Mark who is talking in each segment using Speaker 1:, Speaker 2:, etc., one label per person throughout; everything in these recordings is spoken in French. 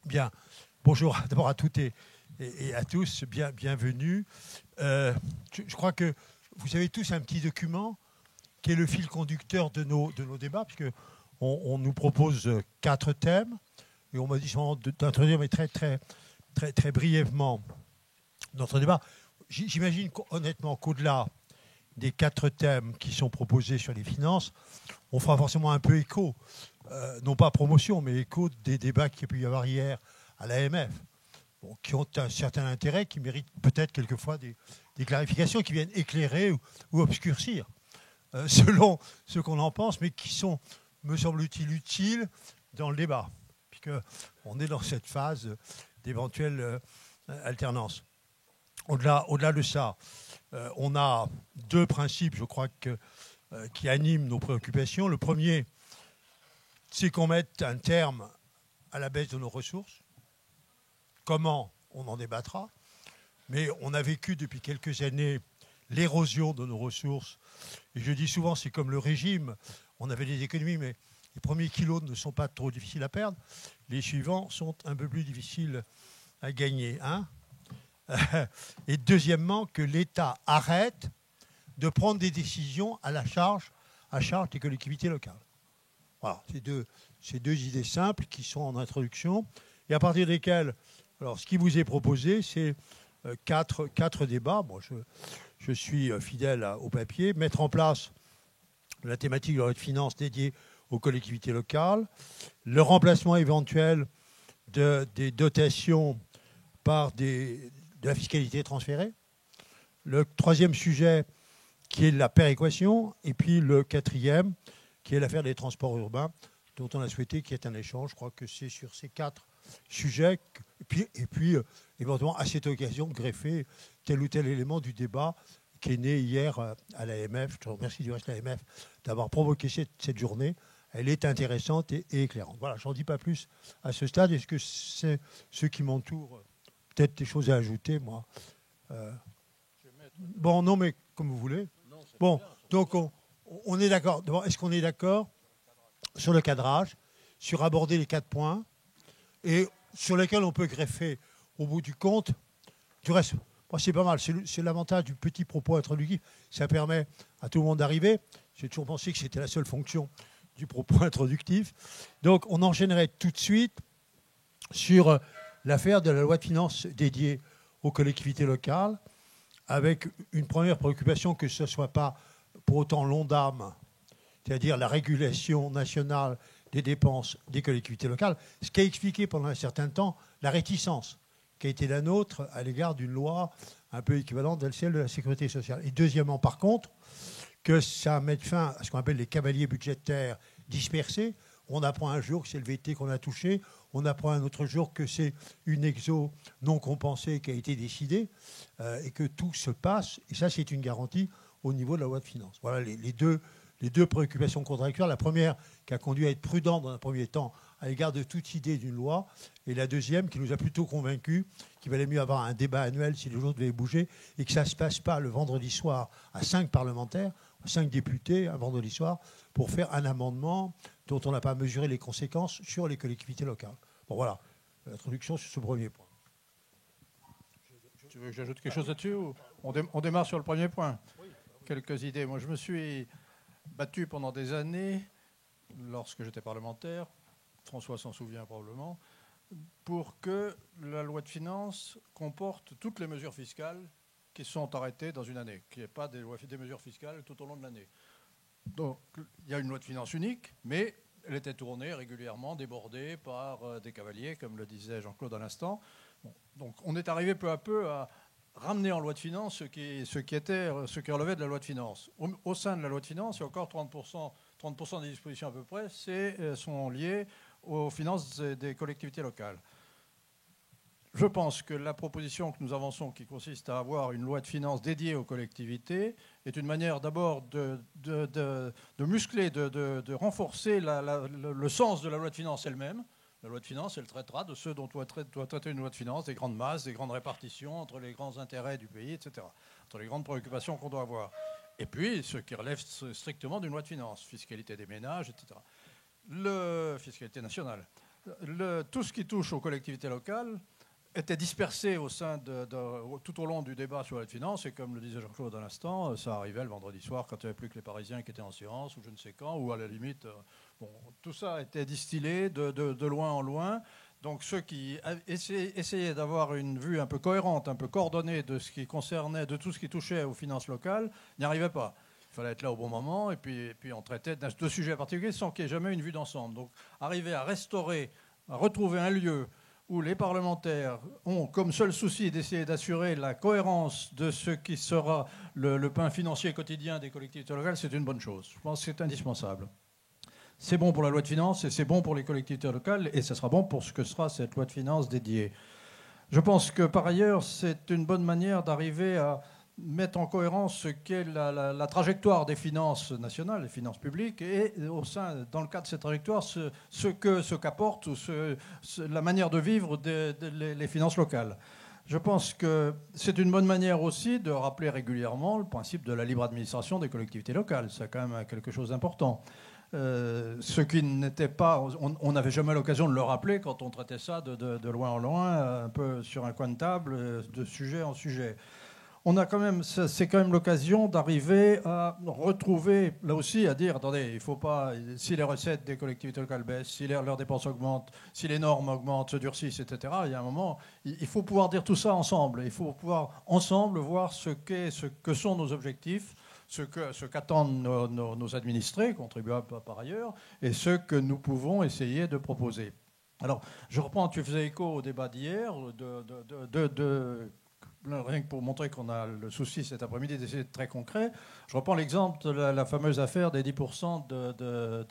Speaker 1: Bien, bonjour d'abord à toutes et à tous, bienvenue. Je crois que vous avez tous un petit document qui est le fil conducteur de nos débats, puisque on nous propose 4 thèmes, et on m'a dit d'introduire, mais très brièvement, notre débat. J'imagine honnêtement qu'au-delà des 4 thèmes qui sont proposés sur les finances, on fera forcément un peu écho, non pas promotion, mais écho des débats qu'il y a pu y avoir hier à l'AMF, qui ont un certain intérêt, qui méritent peut-être quelquefois des clarifications qui viennent éclairer ou obscurcir, selon ce qu'on en pense, mais qui sont, me semble-t-il, utiles dans le débat, puisqu'on est dans cette phase d'éventuelle alternance. Au-delà de ça, on a 2 principes, je crois, qui animent nos préoccupations. Le premier, c'est qu'on mette un terme à la baisse de nos ressources. Comment? On en débattra. Mais on a vécu depuis quelques années l'érosion de nos ressources. Et je dis souvent, c'est comme le régime. On avait des économies, mais les premiers kilos ne sont pas trop difficiles à perdre. Les suivants sont un peu plus difficiles à gagner. Et deuxièmement, que l'État arrête de prendre des décisions à charge des collectivités locales. Voilà, ces deux idées simples qui sont en introduction, et à partir desquelles, alors ce qui vous est proposé, c'est quatre débats. Bon, je suis fidèle au papier. Mettre en place la thématique de la loi de finances dédiée aux collectivités locales, le remplacement éventuel des dotations par de la fiscalité transférée, le troisième sujet qui est la péréquation, et puis le quatrième qui est l'affaire des transports urbains, dont on a souhaité qu'il y ait un échange. Je crois que c'est sur ces 4 sujets, et puis éventuellement à cette occasion greffer tel ou tel élément du débat qui est né hier à l'AMF. Je remercie du reste l'AMF d'avoir provoqué cette journée. Elle est intéressante et éclairante. Voilà, je n'en dis pas plus à ce stade. Est-ce que c'est ceux qui m'entourent, peut-être des choses à ajouter, moi Bon, non, mais comme vous voulez. Bon, donc on est d'accord. D'abord, est-ce qu'on est d'accord sur le cadrage, sur aborder les 4 points, et sur lesquels on peut greffer, au bout du compte, du reste, moi, c'est pas mal. C'est l'avantage du petit propos introductif. Ça permet à tout le monde d'arriver. J'ai toujours pensé que c'était la seule fonction du propos introductif. Donc, on enchaînerait tout de suite sur l'affaire de la loi de finances dédiée aux collectivités locales, avec une première préoccupation que ce ne soit pas pour autant l'ONDAM, c'est-à-dire la régulation nationale des dépenses des collectivités locales, ce qui a expliqué pendant un certain temps la réticence qui a été la nôtre à l'égard d'une loi un peu équivalente à celle de la sécurité sociale. Et deuxièmement, par contre, que ça mette fin à ce qu'on appelle les cavaliers budgétaires dispersés. On apprend un jour que c'est le VT qu'on a touché, on apprend un autre jour que c'est une exo non compensée qui a été décidée, et que tout se passe, et ça c'est une garantie au niveau de la loi de finances. Voilà les deux préoccupations contradictoires. La première qui a conduit à être prudent dans un premier temps à l'égard de toute idée d'une loi, et la deuxième qui nous a plutôt convaincus qu'il valait mieux avoir un débat annuel si les choses devaient bouger, et que ça ne se passe pas le vendredi soir à 5 parlementaires, 5 députés, un vendredi soir, pour faire un amendement dont on n'a pas mesuré les conséquences sur les collectivités locales. Bon, voilà, l'introduction sur ce premier point.
Speaker 2: Tu veux que j'ajoute quelque chose là-dessus ou on démarre sur le premier point? Quelques idées. Moi, je me suis battu pendant des années, lorsque j'étais parlementaire, François s'en souvient probablement, pour que la loi de finances comporte toutes les mesures fiscales qui sont arrêtées dans une année, qu'il n'y ait pas des mesures fiscales tout au long de l'année. Donc, il y a une loi de finances unique, mais elle était tournée régulièrement, débordée par des cavaliers, comme le disait Jean-Claude à l'instant. Bon, donc, on est arrivé peu à peu à ramener en loi de finances ce qui relevait de la loi de finances. Au sein de la loi de finances, il y a encore 30% des dispositions à peu près sont liées aux finances des collectivités locales. Je pense que la proposition que nous avançons, qui consiste à avoir une loi de finances dédiée aux collectivités, est une manière d'abord de muscler, de renforcer le sens de la loi de finances elle-même. La loi de finances, elle traitera de ce dont doit traiter une loi de finances, des grandes masses, des grandes répartitions entre les grands intérêts du pays, etc., entre les grandes préoccupations qu'on doit avoir. Et puis, ce qui relève strictement d'une loi de finances, fiscalité des ménages, etc. Fiscalité nationale. tout ce qui touche aux collectivités locales était dispersé tout au long du débat sur les finances. Et comme le disait Jean-Claude à l'instant, ça arrivait le vendredi soir quand il n'y avait plus que les Parisiens qui étaient en séance, ou je ne sais quand, ou à la limite, tout ça était distillé de loin en loin. Donc ceux qui essayaient d'avoir une vue un peu cohérente, un peu coordonnée de ce qui concernait, de tout ce qui touchait aux finances locales, n'y arrivaient pas. Il fallait être là au bon moment, et puis on traitait de sujets particuliers sans qu'il n'y ait jamais une vue d'ensemble. Donc arriver à restaurer, à retrouver un lieu où les parlementaires ont comme seul souci d'essayer d'assurer la cohérence de ce qui sera le pain financier quotidien des collectivités locales, c'est une bonne chose. Je pense que c'est indispensable. C'est bon pour la loi de finances et c'est bon pour les collectivités locales et ça sera bon pour ce que sera cette loi de finances dédiée. Je pense que par ailleurs, c'est une bonne manière d'arriver à mettre en cohérence ce qu'est la trajectoire des finances nationales, des finances publiques, et dans le cadre de cette trajectoire, ce qu'apporte ou la manière de vivre les finances locales. Je pense que c'est une bonne manière aussi de rappeler régulièrement le principe de la libre administration des collectivités locales. C'est quand même quelque chose d'important. Ce qui n'était pas, on n'avait jamais l'occasion de le rappeler quand on traitait ça de loin en loin, un peu sur un coin de table, de sujet en sujet. C'est quand même l'occasion d'arriver à retrouver, là aussi, à dire, attendez, il ne faut pas, si les recettes des collectivités locales baissent, si leurs dépenses augmentent, si les normes augmentent, se durcissent, etc., il y a un moment, il faut pouvoir dire tout ça ensemble. Il faut pouvoir ensemble voir ce que sont nos objectifs, ce qu'attendent nos administrés, contribuables par ailleurs, et ce que nous pouvons essayer de proposer. Alors, je reprends, tu faisais écho au débat d'hier, rien que pour montrer qu'on a le souci cet après-midi d'essayer d'être très concret. Je reprends l'exemple de la fameuse affaire des 10% de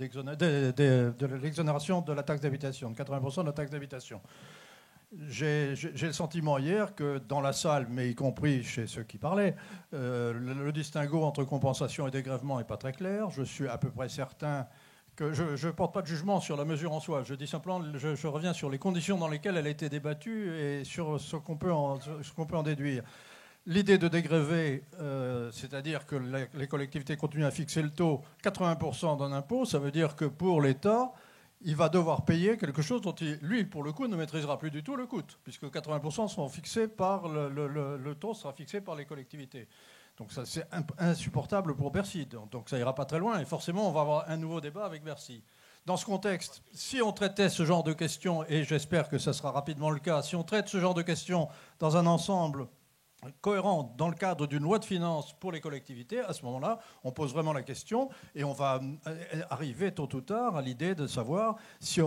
Speaker 2: l'exonération de la taxe d'habitation, de 80% de la taxe d'habitation. J'ai le sentiment hier que dans la salle, mais y compris chez ceux qui parlaient, le distinguo entre compensation et dégrèvement n'est pas très clair. Je suis à peu près certain que je ne porte pas de jugement sur la mesure en soi. Je dis simplement, je reviens sur les conditions dans lesquelles elle a été débattue et sur ce qu'on peut en déduire. L'idée de dégréver, c'est-à-dire que les collectivités continuent à fixer le taux 80% d'un impôt, ça veut dire que pour l'État, il va devoir payer quelque chose dont lui, pour le coup, ne maîtrisera plus du tout le coût, puisque 80% sont fixés par le taux sera fixé par les collectivités. Donc ça, c'est insupportable pour Bercy. Donc ça ira pas très loin. Et forcément, on va avoir un nouveau débat avec Bercy. Dans ce contexte, si on traitait ce genre de questions, et j'espère que ça sera rapidement le cas, si on traite ce genre de questions dans un ensemble cohérent dans le cadre d'une loi de finances pour les collectivités, à ce moment-là, on pose vraiment la question et on va arriver tôt ou tard à l'idée de savoir si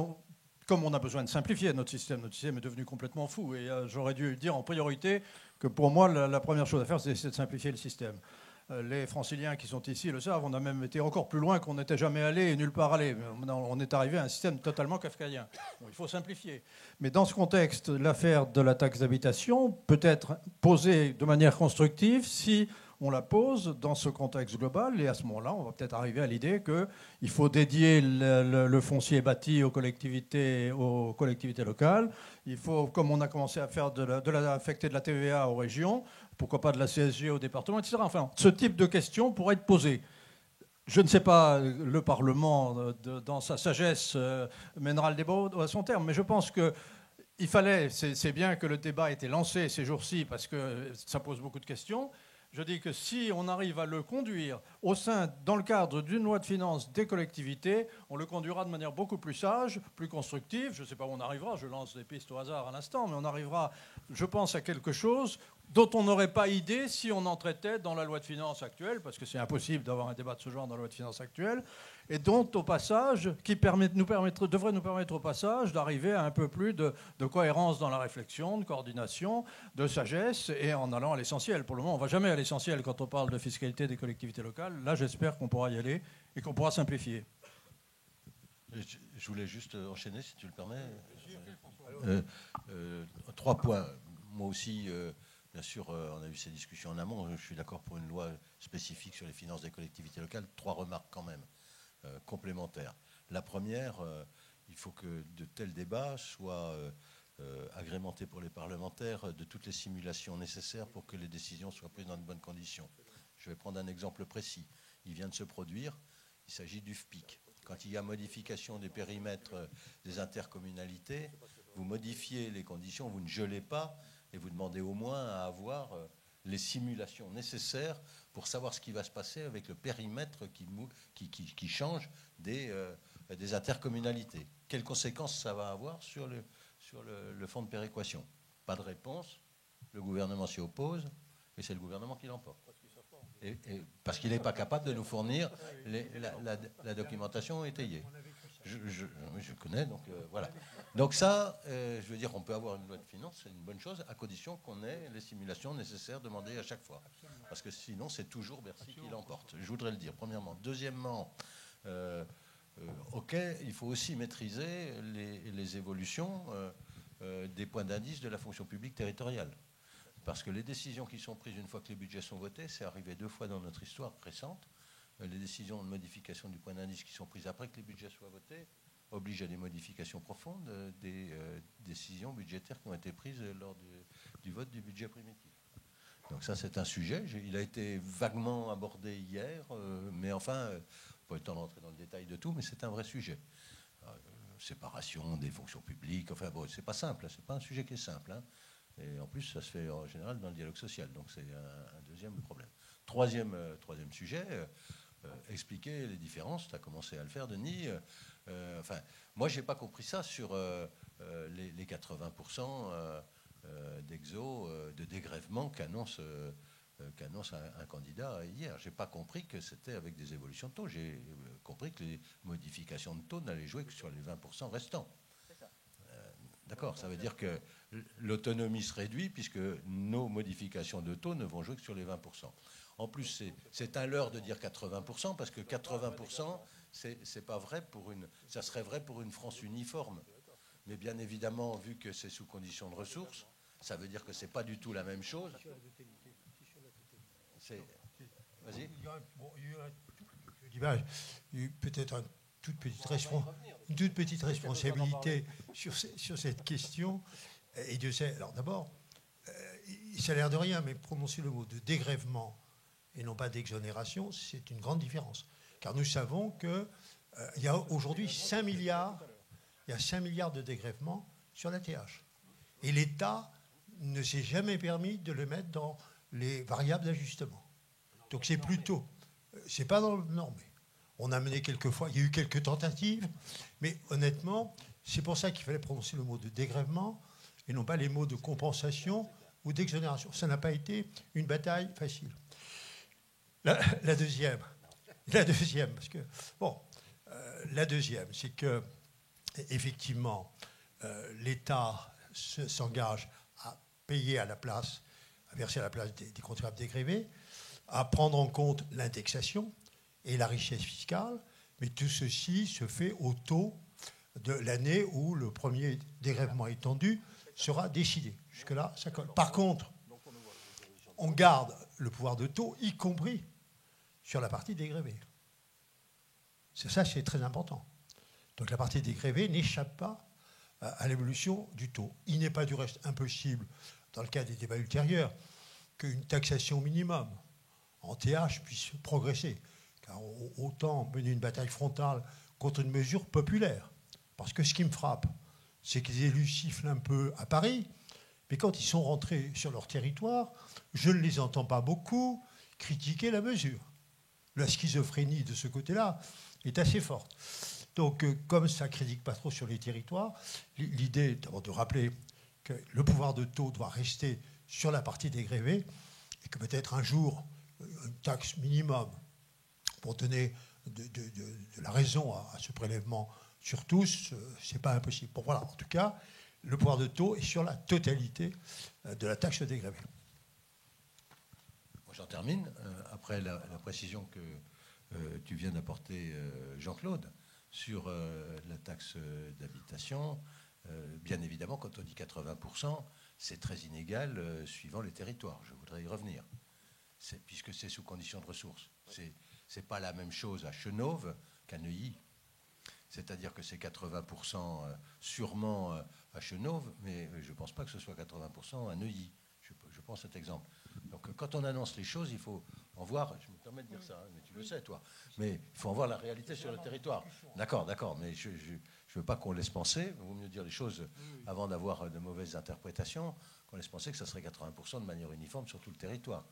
Speaker 2: comme on a besoin de simplifier notre système est devenu complètement fou. Et j'aurais dû dire en priorité que pour moi, la première chose à faire, c'est de simplifier le système. Les franciliens qui sont ici le savent, on a même été encore plus loin qu'on n'était jamais allé et nulle part allé. On est arrivé à un système totalement kafkaïen. Bon, il faut simplifier. Mais dans ce contexte, l'affaire de la taxe d'habitation peut être posée de manière constructive si on la pose dans ce contexte global. Et à ce moment-là, on va peut-être arriver à l'idée qu'il faut dédier le foncier bâti aux collectivités locales. Il faut, comme on a commencé à faire affecter de la TVA aux régions, pourquoi pas de la CSG au département, etc. Enfin, ce type de questions pourrait être posé. Je ne sais pas, le Parlement, dans sa sagesse, mènera le débat à son terme, mais je pense qu'il fallait, c'est bien que le débat ait été lancé ces jours-ci, parce que ça pose beaucoup de questions. Je dis que si on arrive à le conduire dans le cadre d'une loi de finances des collectivités, on le conduira de manière beaucoup plus sage, plus constructive. Je ne sais pas où on arrivera, je lance des pistes au hasard à l'instant, mais on arrivera, je pense, à quelque chose dont on n'aurait pas idée si on en traitait dans la loi de finances actuelle, parce que c'est impossible d'avoir un débat de ce genre dans la loi de finances actuelle, et dont, au passage, devrait nous permettre au passage d'arriver à un peu plus de cohérence dans la réflexion, de coordination, de sagesse, et en allant à l'essentiel. Pour le moment, on ne va jamais à l'essentiel quand on parle de fiscalité des collectivités locales. Là, j'espère qu'on pourra y aller et qu'on pourra simplifier.
Speaker 3: Je voulais juste enchaîner, si tu le permets. 3 points. Moi aussi, bien sûr, on a eu ces discussions en amont. Je suis d'accord pour une loi spécifique sur les finances des collectivités locales. 3 remarques quand même, complémentaires. La première, il faut que de tels débats soient agrémentés pour les parlementaires de toutes les simulations nécessaires pour que les décisions soient prises dans de bonnes conditions. Je vais prendre un exemple précis. Il vient de se produire, il s'agit du FPIC. quand il y a modification des périmètres des intercommunalités, vous modifiez les conditions, vous ne gelez pas, et vous demandez au moins à avoir les simulations nécessaires pour savoir ce qui va se passer avec le périmètre qui change des intercommunalités. Quelles conséquences ça va avoir sur le fonds de péréquation? Pas de réponse, le gouvernement s'y oppose, et c'est le gouvernement qui l'emporte. Parce qu'il n'est pas capable de nous fournir la documentation étayée. Je connais, donc voilà. Donc ça, je veux dire, on peut avoir une loi de finances, c'est une bonne chose, à condition qu'on ait les simulations nécessaires demandées à chaque fois. Parce que sinon, c'est toujours Bercy qui l'emporte. Je voudrais le dire, premièrement. Deuxièmement, il faut aussi maîtriser les évolutions des points d'indice de la fonction publique territoriale. Parce que les décisions qui sont prises une fois que les budgets sont votés, c'est arrivé 2 fois dans notre histoire récente, les décisions de modification du point d'indice qui sont prises après que les budgets soient votés obligent à des modifications profondes des décisions budgétaires qui ont été prises lors du vote du budget primitif. Donc ça, c'est un sujet. Il a été vaguement abordé hier, mais enfin, pas le temps de rentrer dans le détail de tout, mais c'est un vrai sujet. Séparation des fonctions publiques, enfin bon, c'est pas simple, c'est pas un sujet qui est simple, hein. Et en plus, ça se fait en général dans le dialogue social. Donc c'est un deuxième problème. Troisième sujet, expliquer les différences. Tu as commencé à le faire, Denis. Moi, je n'ai pas compris ça sur les 80% d'exo, de dégrèvement qu'annonce un candidat hier. Je n'ai pas compris que c'était avec des évolutions de taux. J'ai compris que les modifications de taux n'allaient jouer que sur les 20% restants. D'accord, ça veut dire que l'autonomie se réduit puisque nos modifications de taux ne vont jouer que sur les 20%. En plus, c'est un leurre de dire 80% parce que 80%, c'est pas vrai ça serait vrai pour une France uniforme. Mais bien évidemment, vu que c'est sous condition de ressources, ça veut dire que c'est pas du tout la même chose. Vas-y.
Speaker 1: Il y a eu peut-être une toute petite responsabilité sur cette question. Alors d'abord, ça a l'air de rien, mais prononcer le mot de dégrèvement et non pas d'exonération, c'est une grande différence. Car nous savons qu'il y a aujourd'hui 5 milliards de dégrèvement sur la TH. Et l'État ne s'est jamais permis de le mettre dans les variables d'ajustement. Donc c'est plutôt... C'est pas dans le normé. On a mené quelques fois, il y a eu quelques tentatives, mais honnêtement, c'est pour ça qu'il fallait prononcer le mot de dégrèvement et non pas les mots de compensation ou d'exonération. Ça n'a pas été une bataille facile. La deuxième, parce que, la deuxième, c'est que, effectivement, l'État s'engage à payer à la place, à verser à la place des contribuables dégrévés, à prendre en compte l'indexation et la richesse fiscale, mais tout ceci se fait au taux de l'année où le premier dégrèvement étendu sera décidé. Jusque-là, ça colle. Par contre, on garde le pouvoir de taux, y compris sur la partie dégrévée. Ça, c'est très important. Donc la partie dégrévée n'échappe pas à l'évolution du taux. Il n'est pas du reste impossible, dans le cas des débats ultérieurs, qu'une taxation minimum en TH puisse progresser. Car autant mener une bataille frontale contre une mesure populaire. Parce que ce qui me frappe, c'est que les élus sifflent un peu à Paris, mais quand ils sont rentrés sur leur territoire, je ne les entends pas beaucoup critiquer la mesure. La schizophrénie de ce côté-là est assez forte. Donc, comme ça ne critique pas trop sur les territoires, l'idée est de rappeler que le pouvoir de taux doit rester sur la partie dégrévée et que peut-être un jour, une taxe minimum pour donner de la raison à ce prélèvement sur tous, ce n'est pas impossible. Bon, voilà, en tout cas, le pouvoir de taux est sur la totalité de la taxe dégrévée.
Speaker 3: Moi, j'en termine. Après la précision que tu viens d'apporter, Jean-Claude, sur la taxe d'habitation, bien évidemment, quand on dit 80%, c'est très inégal suivant les territoires. Je voudrais y revenir. Puisque c'est sous condition de ressources. C'est pas la même chose à Chenôve qu'à Neuilly. C'est-à-dire que c'est 80% sûrement à Chenôve, mais je ne pense pas que ce soit 80% à Neuilly. Je prends cet exemple. Donc quand on annonce les choses, il faut en voir, je me permets de dire ça, mais tu le sais toi, mais il faut en voir la réalité sur le territoire. D'accord, mais je ne veux pas qu'on laisse penser, il vaut mieux dire les choses avant d'avoir de mauvaises interprétations, qu'on laisse penser que ça serait 80% de manière uniforme sur tout le territoire.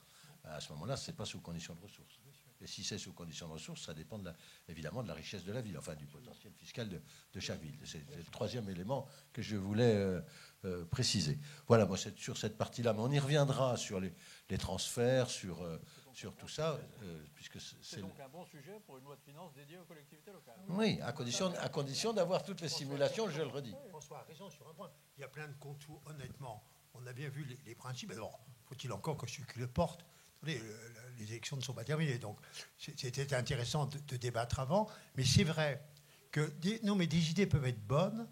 Speaker 3: À ce moment-là, ce n'est pas sous condition de ressources. Et si c'est sous condition de ressources, ça dépend évidemment de la richesse de la ville, enfin du potentiel fiscal de chaque ville. C'est le troisième élément que je voulais préciser. Voilà, moi, sur cette partie-là, mais on y reviendra sur les transferts, sur tout ça, puisque
Speaker 2: c'est donc un bon sujet pour une loi de finances dédiée aux collectivités locales.
Speaker 3: Oui, à condition d'avoir toutes les simulations, je le redis.
Speaker 1: François a raison sur un point. Il y a plein de contours, honnêtement. On a bien vu les principes. Alors, faut-il encore que celui qui le porte. Les élections ne sont pas terminées, donc c'était intéressant de débattre avant. Mais c'est vrai que des idées peuvent être bonnes,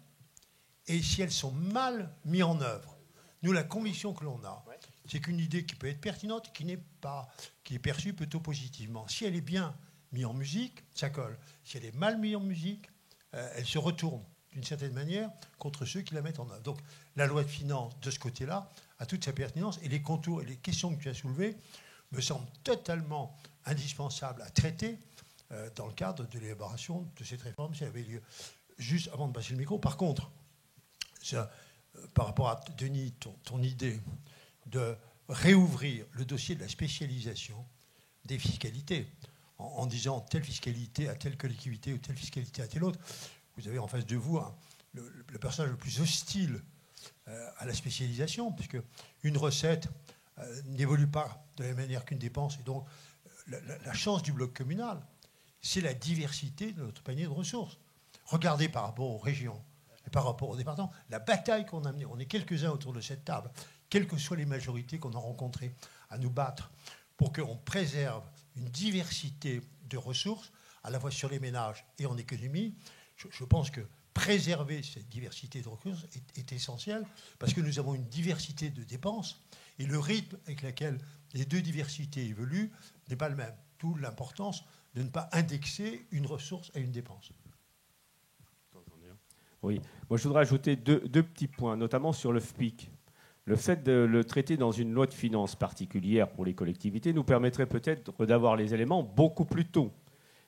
Speaker 1: et si elles sont mal mises en œuvre, nous, la conviction que l'on a, c'est qu'une idée qui peut être pertinente, qui est perçue plutôt positivement. Si elle est bien mise en musique, ça colle. Si elle est mal mise en musique, elle se retourne d'une certaine manière contre ceux qui la mettent en œuvre. Donc la loi de finances, de ce côté-là, a toute sa pertinence, et les contours et les questions que tu as soulevées me semble totalement indispensable à traiter dans le cadre de l'élaboration de cette réforme si elle avait lieu. Juste avant de passer le micro, par contre, par rapport à Denis, ton idée de réouvrir le dossier de la spécialisation des fiscalités, en disant telle fiscalité à telle collectivité ou telle fiscalité à telle autre, vous avez en face de vous le personnage le plus hostile à la spécialisation, puisque une recette n'évolue pas de la même manière qu'une dépense. Et donc, la chance du bloc communal, c'est la diversité de notre panier de ressources. Regardez par rapport aux régions et par rapport aux départements, la bataille qu'on a menée. On est quelques-uns autour de cette table, quelles que soient les majorités qu'on a rencontrées, à nous battre pour qu'on préserve une diversité de ressources, à la fois sur les ménages et en économie. Je pense que préserver cette diversité de ressources est essentiel, parce que nous avons une diversité de dépenses, et le rythme avec lequel les deux diversités évoluent n'est pas le même. D'où l'importance de ne pas indexer une ressource à une dépense.
Speaker 4: Oui, moi je voudrais ajouter deux petits points, notamment sur le FPIC. Le fait de le traiter dans une loi de finances particulière pour les collectivités nous permettrait peut-être d'avoir les éléments beaucoup plus tôt.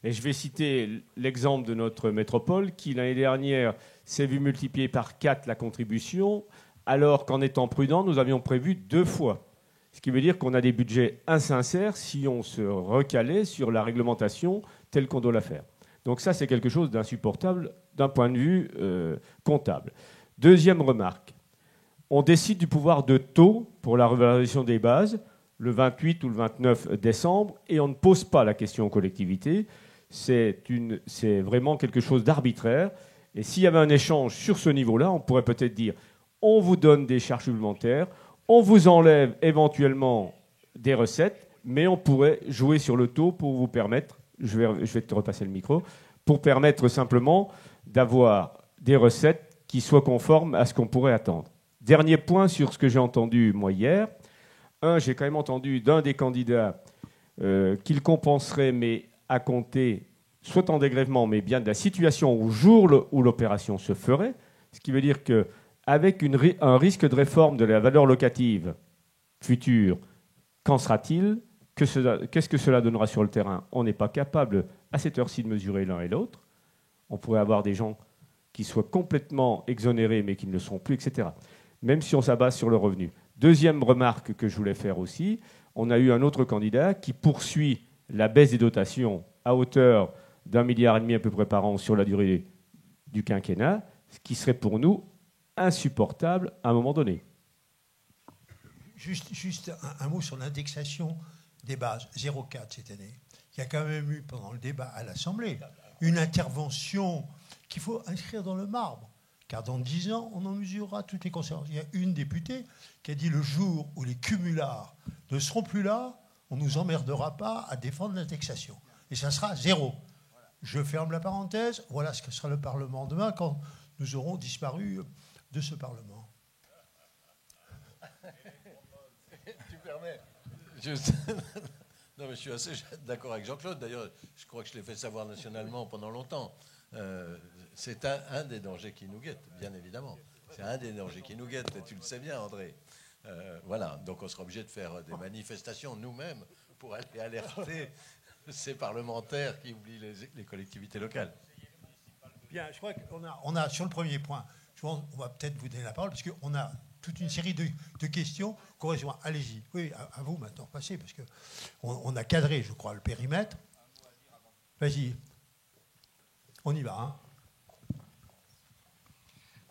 Speaker 4: Et je vais citer l'exemple de notre métropole qui, l'année dernière, s'est vu multiplier par 4 la contribution, alors qu'en étant prudent, nous avions prévu 2 fois. Ce qui veut dire qu'on a des budgets insincères si on se recalait sur la réglementation telle qu'on doit la faire. Donc ça, c'est quelque chose d'insupportable d'un point de vue comptable. Deuxième remarque, on décide du pouvoir de taux pour la revalorisation des bases le 28 ou le 29 décembre et on ne pose pas la question aux collectivités. C'est vraiment quelque chose d'arbitraire. Et s'il y avait un échange sur ce niveau-là, on pourrait peut-être dire on vous donne des charges supplémentaires, on vous enlève éventuellement des recettes, mais on pourrait jouer sur le taux pour vous permettre, je vais te repasser le micro, pour permettre simplement d'avoir des recettes qui soient conformes à ce qu'on pourrait attendre. Dernier point sur ce que j'ai entendu, moi, hier. J'ai quand même entendu d'un des candidats qu'il compenserait, mais à compter, soit en dégrèvement, mais bien de la situation au jour où l'opération se ferait, ce qui veut dire qu'avec un risque de réforme de la valeur locative future, qu'en sera-t-il ? Qu'est-ce que cela donnera sur le terrain ? On n'est pas capable, à cette heure-ci, de mesurer l'un et l'autre. On pourrait avoir des gens qui soient complètement exonérés, mais qui ne le sont plus, etc. Même si on s'abat sur le revenu. Deuxième remarque que je voulais faire aussi, on a eu un autre candidat qui poursuit la baisse des dotations à hauteur d'1,5 milliard à peu près par an sur la durée du quinquennat, ce qui serait pour nous insupportable à un moment donné.
Speaker 1: Juste un mot sur l'indexation des bases, 0,4 cette année. Il y a quand même eu, pendant le débat à l'Assemblée, une intervention qu'il faut inscrire dans le marbre. Car dans 10 ans, on en mesurera toutes les conséquences. Il y a une députée qui a dit le jour où les cumulards ne seront plus là, on ne nous emmerdera pas à défendre l'indexation. Et ça sera 0. Je ferme la parenthèse. Voilà ce que sera le Parlement demain quand nous aurons disparu de ce Parlement.
Speaker 3: Tu permets Non, mais je suis assez d'accord avec Jean-Claude. D'ailleurs, je crois que je l'ai fait savoir nationalement pendant longtemps. C'est un des dangers qui nous guette, bien évidemment. C'est un des dangers qui nous guette, et tu le sais bien, André. Voilà, donc on sera obligé de faire des manifestations nous-mêmes pour aller alerter ces parlementaires qui oublient les collectivités locales.
Speaker 1: Bien, je crois qu'on a sur le premier point, je pense qu'on va peut-être vous donner la parole, parce qu'on a toute une série de questions qu'on rejoint. Allez-y. Oui, à vous maintenant, passez, parce qu'on a cadré, je crois, le périmètre. Vas-y. On y va. Hein.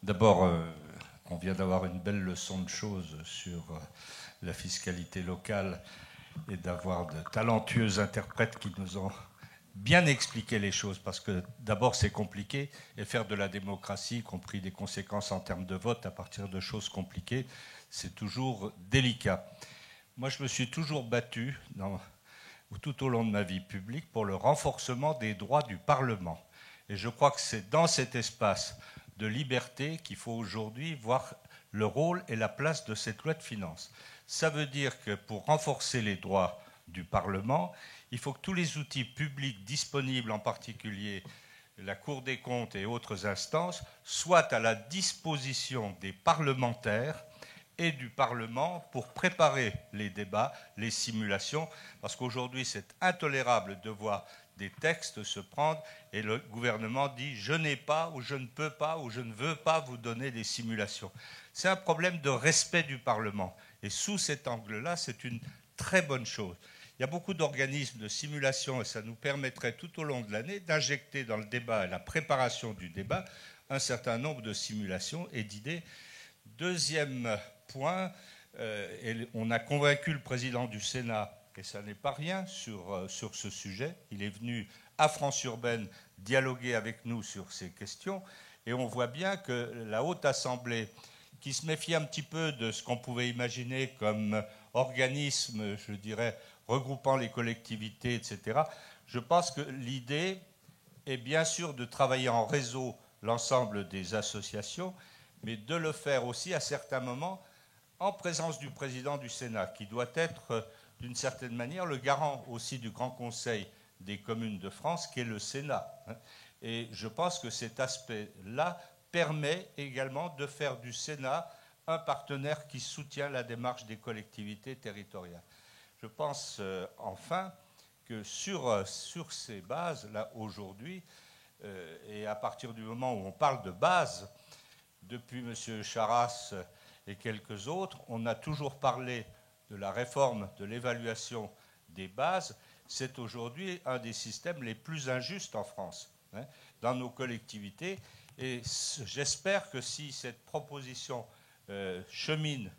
Speaker 5: D'abord, on vient d'avoir une belle leçon de choses sur la fiscalité locale et d'avoir de talentueux interprètes qui nous ont bien expliqué les choses, parce que d'abord c'est compliqué, et faire de la démocratie, y compris des conséquences en termes de vote à partir de choses compliquées, c'est toujours délicat. Moi, je me suis toujours battu tout au long de ma vie publique pour le renforcement des droits du Parlement. Et je crois que c'est dans cet espace de liberté qu'il faut aujourd'hui voir le rôle et la place de cette loi de finances. Ça veut dire que pour renforcer les droits du Parlement, il faut que tous les outils publics disponibles, en particulier la Cour des comptes et autres instances, soient à la disposition des parlementaires et du Parlement pour préparer les débats, les simulations, parce qu'aujourd'hui c'est intolérable de voir des textes se prendre et le gouvernement dit « je n'ai pas » ou « je ne peux pas » ou « je ne veux pas vous donner des simulations ». C'est un problème de respect du Parlement. Et sous cet angle-là, c'est une très bonne chose. Il y a beaucoup d'organismes de simulation et ça nous permettrait tout au long de l'année d'injecter dans le débat et la préparation du débat un certain nombre de simulations et d'idées. Deuxième point, et on a convaincu le président du Sénat, et ça n'est pas rien, sur ce sujet. Il est venu à France-Urbaine dialoguer avec nous sur ces questions et on voit bien que la Haute Assemblée, qui se méfie un petit peu de ce qu'on pouvait imaginer comme organisme, je dirais, regroupant les collectivités, etc., je pense que l'idée est bien sûr de travailler en réseau l'ensemble des associations, mais de le faire aussi à certains moments en présence du président du Sénat, qui doit être d'une certaine manière le garant aussi du Grand Conseil des communes de France, qui est le Sénat. Et je pense que cet aspect-là permet également de faire du Sénat un partenaire qui soutient la démarche des collectivités territoriales. Je pense enfin que sur ces bases-là, aujourd'hui, et à partir du moment où on parle de base, depuis M. Charras et quelques autres, on a toujours parlé de la réforme de l'évaluation des bases. C'est aujourd'hui un des systèmes les plus injustes en France, dans nos collectivités. Et j'espère que si cette proposition chemine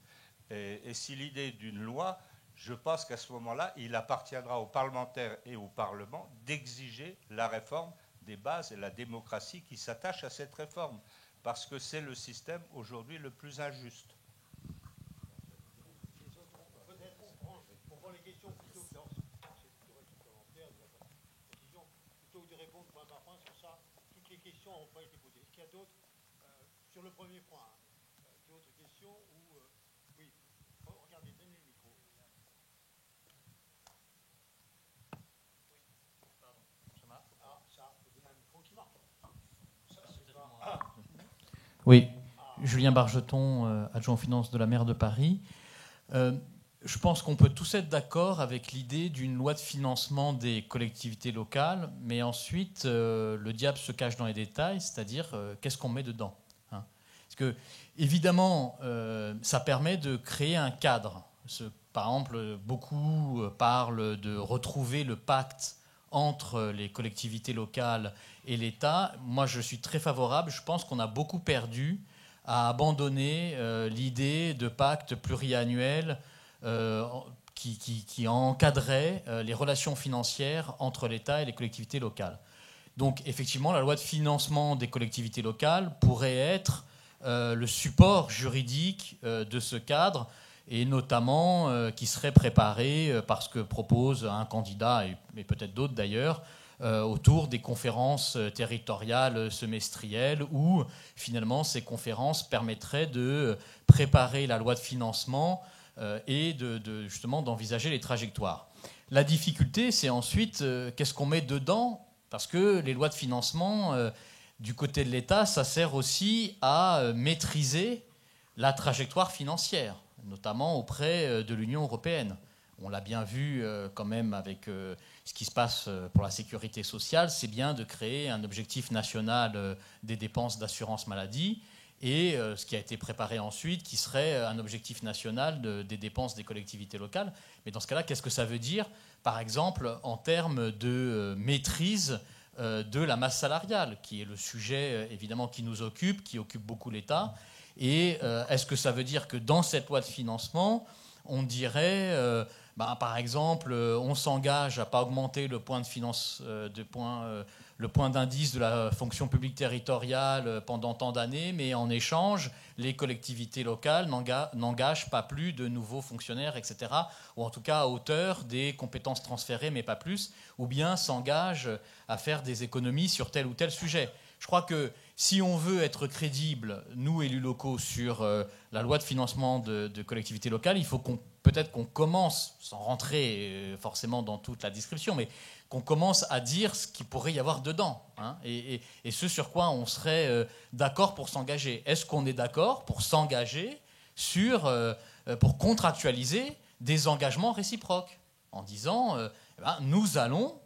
Speaker 5: et si l'idée d'une loi, je pense qu'à ce moment-là, il appartiendra aux parlementaires et au Parlement d'exiger la réforme des bases et la démocratie qui s'attache à cette réforme, parce que c'est le système aujourd'hui le plus injuste.
Speaker 1: Sur le premier point, d'autres questions ou oui, regardez, donnez le micro. Oui, pardon, ça marche. Ah, ça, vous donnez un micro qui marche. Ça, c'est pas...
Speaker 6: Oui, Julien Bargeton, adjoint aux finances de la maire de Paris. Je pense qu'on peut tous être d'accord avec l'idée d'une loi de financement des collectivités locales, mais ensuite, le diable se cache dans les détails, c'est-à-dire qu'est-ce qu'on met dedans. Parce que, évidemment, ça permet de créer un cadre. Par exemple, beaucoup parlent de retrouver le pacte entre les collectivités locales et l'État. Moi, je suis très favorable. Je pense qu'on a beaucoup perdu à abandonner l'idée de pacte pluriannuel qui encadrait les relations financières entre l'État et les collectivités locales. Donc, effectivement, la loi de financement des collectivités locales pourrait être le support juridique de ce cadre, et notamment qui serait préparé par ce que propose un candidat, et peut-être d'autres d'ailleurs, autour des conférences territoriales semestrielles, où finalement ces conférences permettraient de préparer la loi de financement et justement d'envisager les trajectoires. La difficulté, c'est ensuite qu'est-ce qu'on met dedans, parce que les lois de financement... du côté de l'État, ça sert aussi à maîtriser la trajectoire financière, notamment auprès de l'Union européenne. on l'a bien vu quand même avec ce qui se passe pour la sécurité sociale, c'est bien de créer un objectif national des dépenses d'assurance maladie et ce qui a été préparé ensuite, qui serait un objectif national des dépenses des collectivités locales. Mais dans ce cas-là, qu'est-ce que ça veut dire, par exemple, en termes de maîtrise de la masse salariale, qui est le sujet évidemment qui nous occupe, qui occupe beaucoup l'État. Et est-ce que ça veut dire que dans cette loi de financement, on dirait, par exemple, on s'engage à ne pas augmenter le point d'indice de la fonction publique territoriale pendant tant d'années, mais en échange, les collectivités locales n'engagent pas plus de nouveaux fonctionnaires, etc., ou en tout cas à hauteur des compétences transférées, mais pas plus, ou bien s'engagent à faire des économies sur tel ou tel sujet. Je crois que si on veut être crédible, nous, élus locaux, sur la loi de financement de collectivités locales, il faut peut-être qu'on commence, sans rentrer forcément dans toute la description, mais qu'on commence à dire ce qu'il pourrait y avoir dedans, hein, et ce sur quoi on serait d'accord pour s'engager. Est-ce qu'on est d'accord pour s'engager pour contractualiser des engagements réciproques, en disant nous allons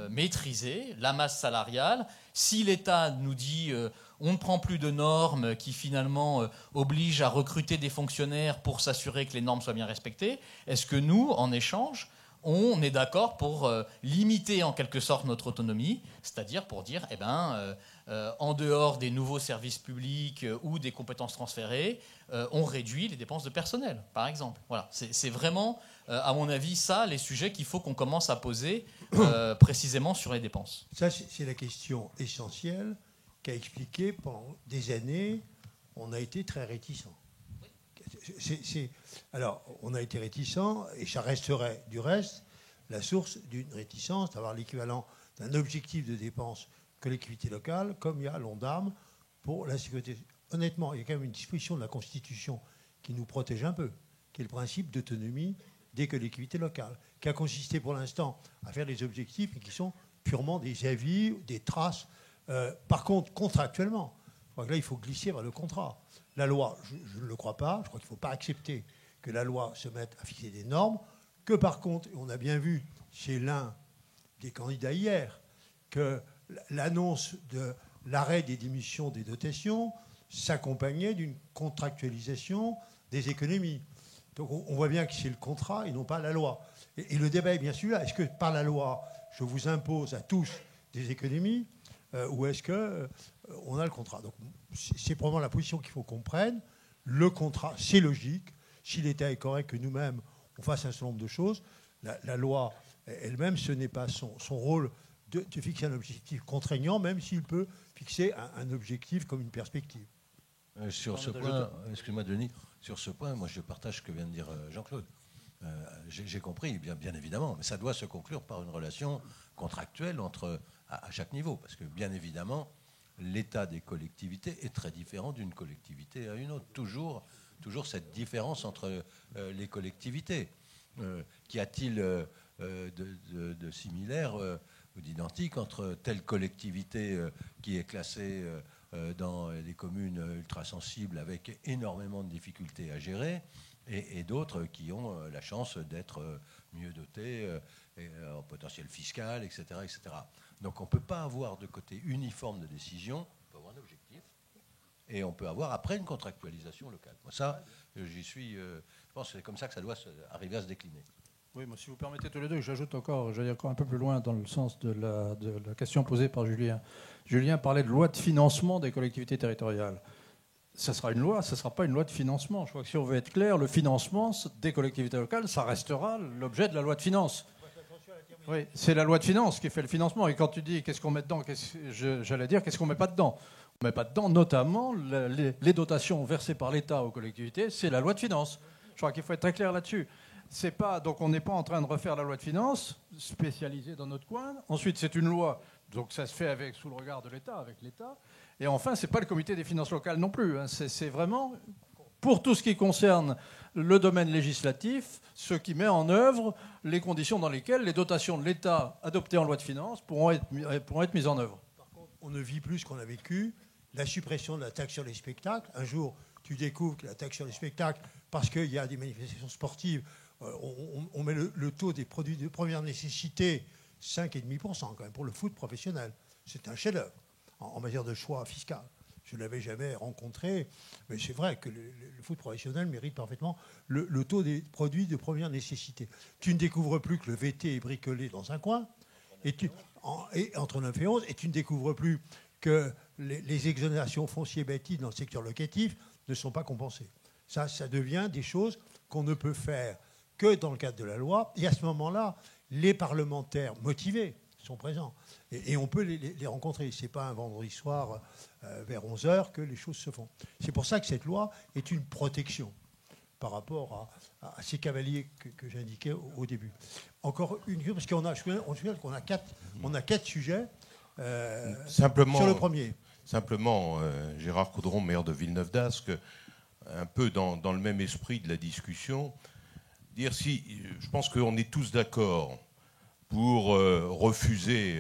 Speaker 6: maîtriser la masse salariale. Si l'État nous dit on ne prend plus de normes qui finalement obligent à recruter des fonctionnaires pour s'assurer que les normes soient bien respectées, est-ce que nous, en échange, on est d'accord pour limiter en quelque sorte notre autonomie, c'est-à-dire pour dire, en dehors des nouveaux services publics ou des compétences transférées, on réduit les dépenses de personnel, par exemple. Voilà, c'est vraiment, à mon avis, ça, les sujets qu'il faut qu'on commence à poser précisément sur les dépenses.
Speaker 1: Ça, c'est la question essentielle qu'a expliqué pendant des années, on a été très réticents. Alors, on a été réticents, et ça resterait du reste la source d'une réticence, d'avoir l'équivalent d'un objectif de dépenses collectivité locale, comme il y a à l'ONDAM pour la sécurité. Honnêtement, il y a quand même une disposition de la Constitution qui nous protège un peu, qui est le principe d'autonomie des collectivités locales, qui a consisté pour l'instant à faire des objectifs et qui sont purement des avis, des traces. Par contre, contractuellement, je crois que là, il faut glisser vers le contrat. La loi, je ne le crois pas. Je crois qu'il ne faut pas accepter que la loi se mette à fixer des normes. Que par contre, on a bien vu chez l'un des candidats hier que l'annonce de l'arrêt des diminutions des dotations s'accompagnait d'une contractualisation des économies. Donc on voit bien que c'est le contrat et non pas la loi. Et le débat est bien celui-là. Est-ce que par la loi, je vous impose à tous des économies ou est-ce qu'on a le contrat? Donc c'est probablement la position qu'il faut qu'on prenne. Le contrat, c'est logique. Si l'État est correct, que nous-mêmes, on fasse un certain nombre de choses. La loi elle-même, ce n'est pas son rôle de fixer un objectif contraignant, même s'il peut fixer un objectif comme une perspective.
Speaker 3: Sur ce point, excuse-moi Denis, sur ce point, moi je partage ce que vient de dire Jean-Claude. J'ai compris, bien évidemment, mais ça doit se conclure par une relation contractuelle à chaque niveau, parce que bien évidemment, l'état des collectivités est très différent d'une collectivité à une autre. Toujours cette différence entre les collectivités. Qu'y a-t-il de similaire ou d'identique entre telle collectivité qui est classée dans les communes ultra-sensibles avec énormément de difficultés à gérer et d'autres qui ont la chance d'être mieux dotées en potentiel fiscal, etc., etc. Donc on ne peut pas avoir de côté uniforme de décision, on peut avoir un objectif et on peut avoir après une contractualisation locale. Moi, ça, j'y suis, je pense que c'est comme ça que ça doit arriver à se décliner.
Speaker 2: Oui, moi, si vous permettez tous les deux, j'ajoute encore, j'allais encore un peu plus loin dans le sens de la question posée par Julien. Julien parlait de loi de financement des collectivités territoriales. Ça sera une loi, ça ne sera pas une loi de financement. Je crois que si on veut être clair, le financement des collectivités locales, ça restera l'objet de la loi de finances. Oui, c'est la loi de finances qui fait le financement. Et quand tu dis qu'est-ce qu'on met dedans, j'allais dire qu'est-ce qu'on ne met pas dedans. On ne met pas dedans notamment les dotations versées par l'État aux collectivités, c'est la loi de finances. Je crois qu'il faut être très clair là-dessus. Donc on n'est pas en train de refaire la loi de finances spécialisée dans notre coin. Ensuite, c'est une loi, donc ça se fait sous le regard de l'État, avec l'État. Et enfin, ce n'est pas le comité des finances locales non plus. C'est vraiment, pour tout ce qui concerne le domaine législatif, ce qui met en œuvre les conditions dans lesquelles les dotations de l'État adoptées en loi de finances pourront être mises en œuvre.
Speaker 1: Par contre, on ne vit plus ce qu'on a vécu, la suppression de la taxe sur les spectacles. Un jour, tu découvres que la taxe sur les spectacles, parce qu'il y a des manifestations sportives, on met le taux des produits de première nécessité 5,5% quand même pour le foot professionnel. C'est un chef-d'œuvre en matière de choix fiscal. Je ne l'avais jamais rencontré, mais c'est vrai que le foot professionnel mérite parfaitement le taux des produits de première nécessité. Tu ne découvres plus que le VT est bricolé dans un coin, entre 9 et 11, et tu ne découvres plus que les exonérations foncières bâties dans le secteur locatif ne sont pas compensées. Ça devient des choses qu'on ne peut faire que dans le cadre de la loi. Et à ce moment-là, les parlementaires motivés sont présents. Et on peut les rencontrer. Ce n'est pas un vendredi soir vers 11h que les choses se font. C'est pour ça que cette loi est une protection par rapport à ces cavaliers que j'indiquais au début. Encore une chose, parce qu'on a 4 sujets
Speaker 7: simplement,
Speaker 1: sur le premier.
Speaker 7: Simplement, Gérard Caudron, maire de Villeneuve-d'Ascq, un peu dans le même esprit de la discussion, dire si je pense qu'on est tous d'accord pour refuser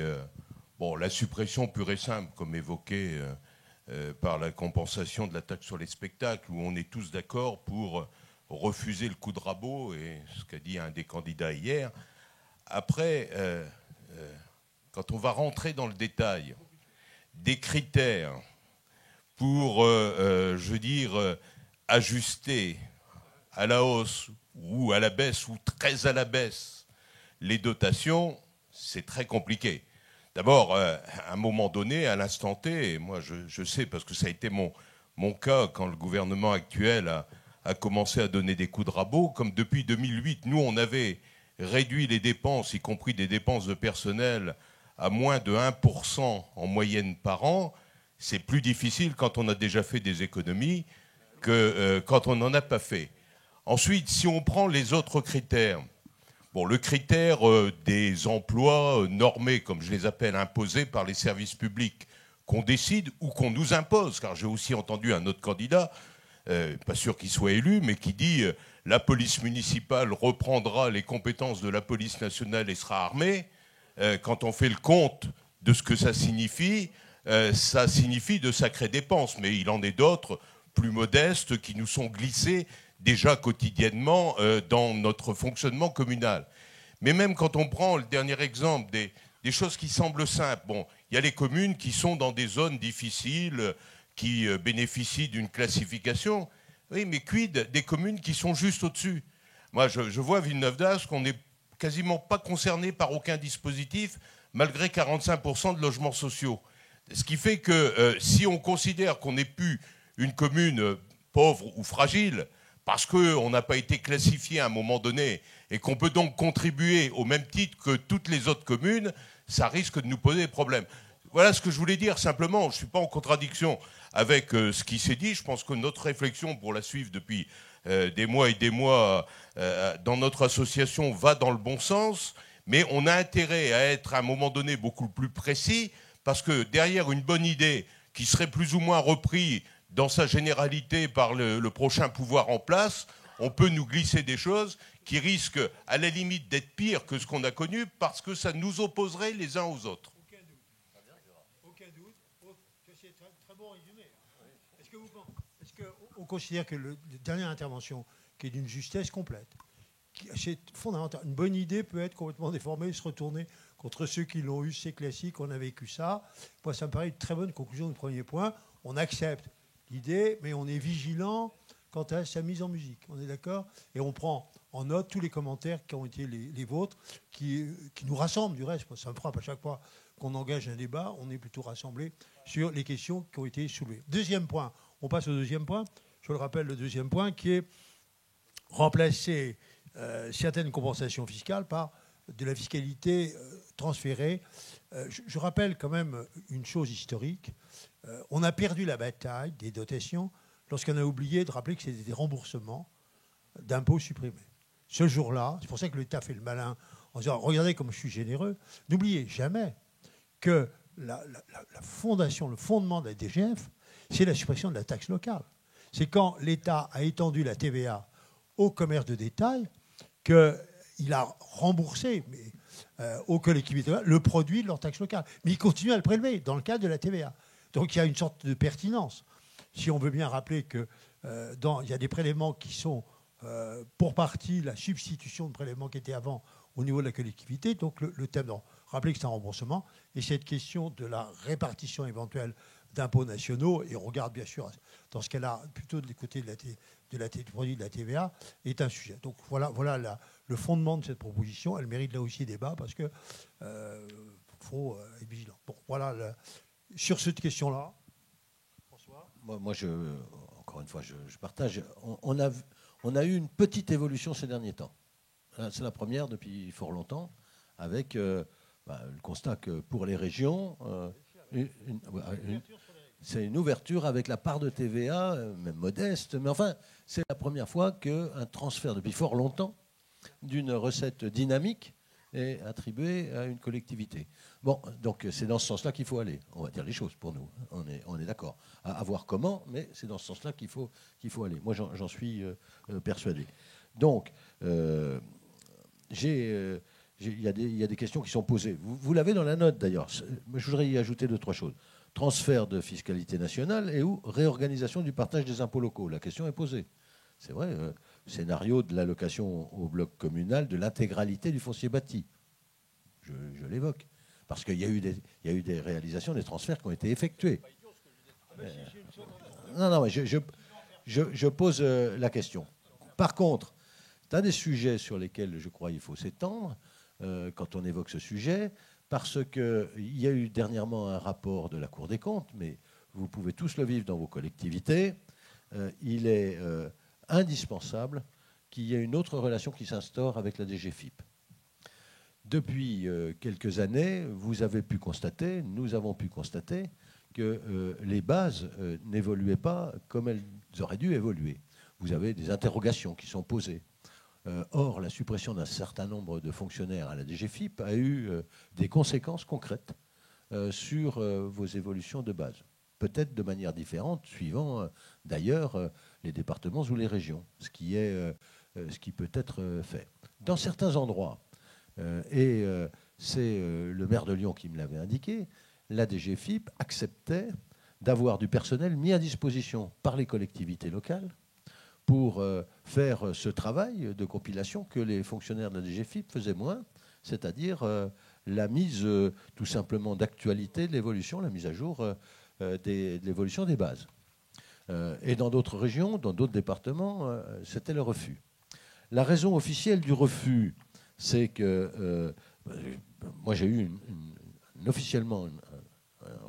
Speaker 7: la suppression pure et simple, comme évoqué par la compensation de la taxe sur les spectacles, où on est tous d'accord pour refuser le coup de rabot, et ce qu'a dit un des candidats hier. Après, quand on va rentrer dans le détail des critères pour, ajuster à la hausse ou à la baisse, ou très à la baisse, les dotations, c'est très compliqué. D'abord, à un moment donné, à l'instant T, et moi je sais parce que ça a été mon cas quand le gouvernement actuel a commencé à donner des coups de rabot, comme depuis 2008, nous on avait réduit les dépenses, y compris des dépenses de personnel, à moins de 1% en moyenne par an. C'est plus difficile quand on a déjà fait des économies que quand on n'en a pas fait. Ensuite, si on prend les autres critères, le critère des emplois normés, comme je les appelle, imposés par les services publics, qu'on décide ou qu'on nous impose, car j'ai aussi entendu un autre candidat, pas sûr qu'il soit élu, mais qui dit la police municipale reprendra les compétences de la police nationale et sera armée. Quand on fait le compte de ce que ça signifie de sacrées dépenses, mais il en est d'autres plus modestes qui nous sont glissés déjà quotidiennement dans notre fonctionnement communal. Mais même quand on prend le dernier exemple des choses qui semblent simples, il y a les communes qui sont dans des zones difficiles, qui bénéficient d'une classification. Oui, mais quid des communes qui sont juste au-dessus? Moi, je vois à Villeneuve-d'Ascq qu'on n'est quasiment pas concerné par aucun dispositif, malgré 45% de logements sociaux. Ce qui fait que si on considère qu'on n'est plus une commune pauvre ou fragile, parce qu'on n'a pas été classifié à un moment donné, et qu'on peut donc contribuer au même titre que toutes les autres communes, ça risque de nous poser des problèmes. Voilà ce que je voulais dire. Simplement, je ne suis pas en contradiction avec ce qui s'est dit. Je pense que notre réflexion, pour la suivre depuis des mois et des mois dans notre association, va dans le bon sens. Mais on a intérêt à être à un moment donné beaucoup plus précis, parce que derrière une bonne idée qui serait plus ou moins reprise dans sa généralité par le prochain pouvoir en place, on peut nous glisser des choses qui risquent à la limite d'être pires que ce qu'on a connu, parce que ça nous opposerait les uns aux autres.
Speaker 1: Aucun doute. C'est très bon résumé. Est-ce qu'on considère que la dernière intervention, qui est d'une justesse complète, c'est fondamental. Une bonne idée peut être complètement déformée, se retourner contre ceux qui l'ont eu, c'est classique, on a vécu ça. Moi, ça me paraît une très bonne conclusion du premier point. On accepte l'idée, mais on est vigilant quant à sa mise en musique. On est d'accord? Et on prend en note tous les commentaires qui ont été les vôtres, qui nous rassemblent du reste. Ça me frappe à chaque fois qu'on engage un débat, on est plutôt rassemblés sur les questions qui ont été soulevées. Deuxième point, on passe au deuxième point. Je le rappelle, le deuxième point qui est remplacer certaines compensations fiscales par de la fiscalité transférée. Je rappelle quand même une chose historique. On a perdu la bataille des dotations lorsqu'on a oublié de rappeler que c'était des remboursements d'impôts supprimés. Ce jour-là, c'est pour ça que l'État fait le malin en disant « Regardez comme je suis généreux ». N'oubliez jamais que la fondation, le fondement de la DGF, c'est la suppression de la taxe locale. C'est quand l'État a étendu la TVA au commerce de détail qu'il a remboursé aux collectivités le produit de leur taxe locale. Mais il continue à le prélever dans le cadre de la TVA. Donc il y a une sorte de pertinence. Si on veut bien rappeler qu'il y a des prélèvements qui sont pour partie la substitution de prélèvements qui étaient avant au niveau de la collectivité. Donc le thème, rappelez que c'est un remboursement, et cette question de la répartition éventuelle d'impôts nationaux, et on regarde bien sûr dans ce cas-là plutôt du côté du produit de la TVA, est un sujet. Donc voilà le fondement de cette proposition. Elle mérite là aussi débat parce que faut être vigilant. Bon, voilà sur cette question-là. François.
Speaker 3: Moi, encore une fois, je partage. On a eu une petite évolution ces derniers temps. C'est la première depuis fort longtemps, avec le constat que pour les régions, c'est une ouverture avec la part de TVA, même modeste, mais enfin, c'est la première fois qu'un transfert depuis fort longtemps d'une recette dynamique est attribué à une collectivité. Bon, donc c'est dans ce sens-là qu'il faut aller. On va dire les choses pour nous. On est d'accord. À voir comment, mais c'est dans ce sens-là qu'il faut aller. Moi, j'en suis persuadé. Donc, il y a des questions qui sont posées. Vous l'avez dans la note, d'ailleurs. Je voudrais y ajouter 2-3 choses. Transfert de fiscalité nationale et ou réorganisation du partage des impôts locaux. La question est posée. C'est vrai, scénario de l'allocation au bloc communal de l'intégralité du foncier bâti. Je l'évoque. Parce qu'il y a eu des réalisations, des transferts qui ont été effectués. Non, mais je pose la question. Par contre, c'est un des sujets sur lesquels je crois qu'il faut s'étendre quand on évoque ce sujet, parce qu'il y a eu dernièrement un rapport de la Cour des comptes, mais vous pouvez tous le vivre dans vos collectivités. Il est indispensable qu'il y ait une autre relation qui s'instaure avec la DGFiP. Depuis quelques années, vous avez pu constater, nous avons pu constater, que les bases n'évoluaient pas comme elles auraient dû évoluer. Vous avez des interrogations qui sont posées. Or, la suppression d'un certain nombre de fonctionnaires à la DGFiP a eu des conséquences concrètes sur vos évolutions de base. Peut-être de manière différente, suivant d'ailleurs les départements ou les régions, ce qui peut être fait. Dans certains endroits, c'est le maire de Lyon qui me l'avait indiqué, la DGFiP acceptait d'avoir du personnel mis à disposition par les collectivités locales pour faire ce travail de compilation que les fonctionnaires de la DGFiP faisaient moins, c'est-à-dire la mise tout simplement d'actualité de l'évolution, la mise à jour de l'évolution des bases. Et dans d'autres régions, dans d'autres départements, c'était le refus. La raison officielle du refus, c'est que moi j'ai eu officiellement un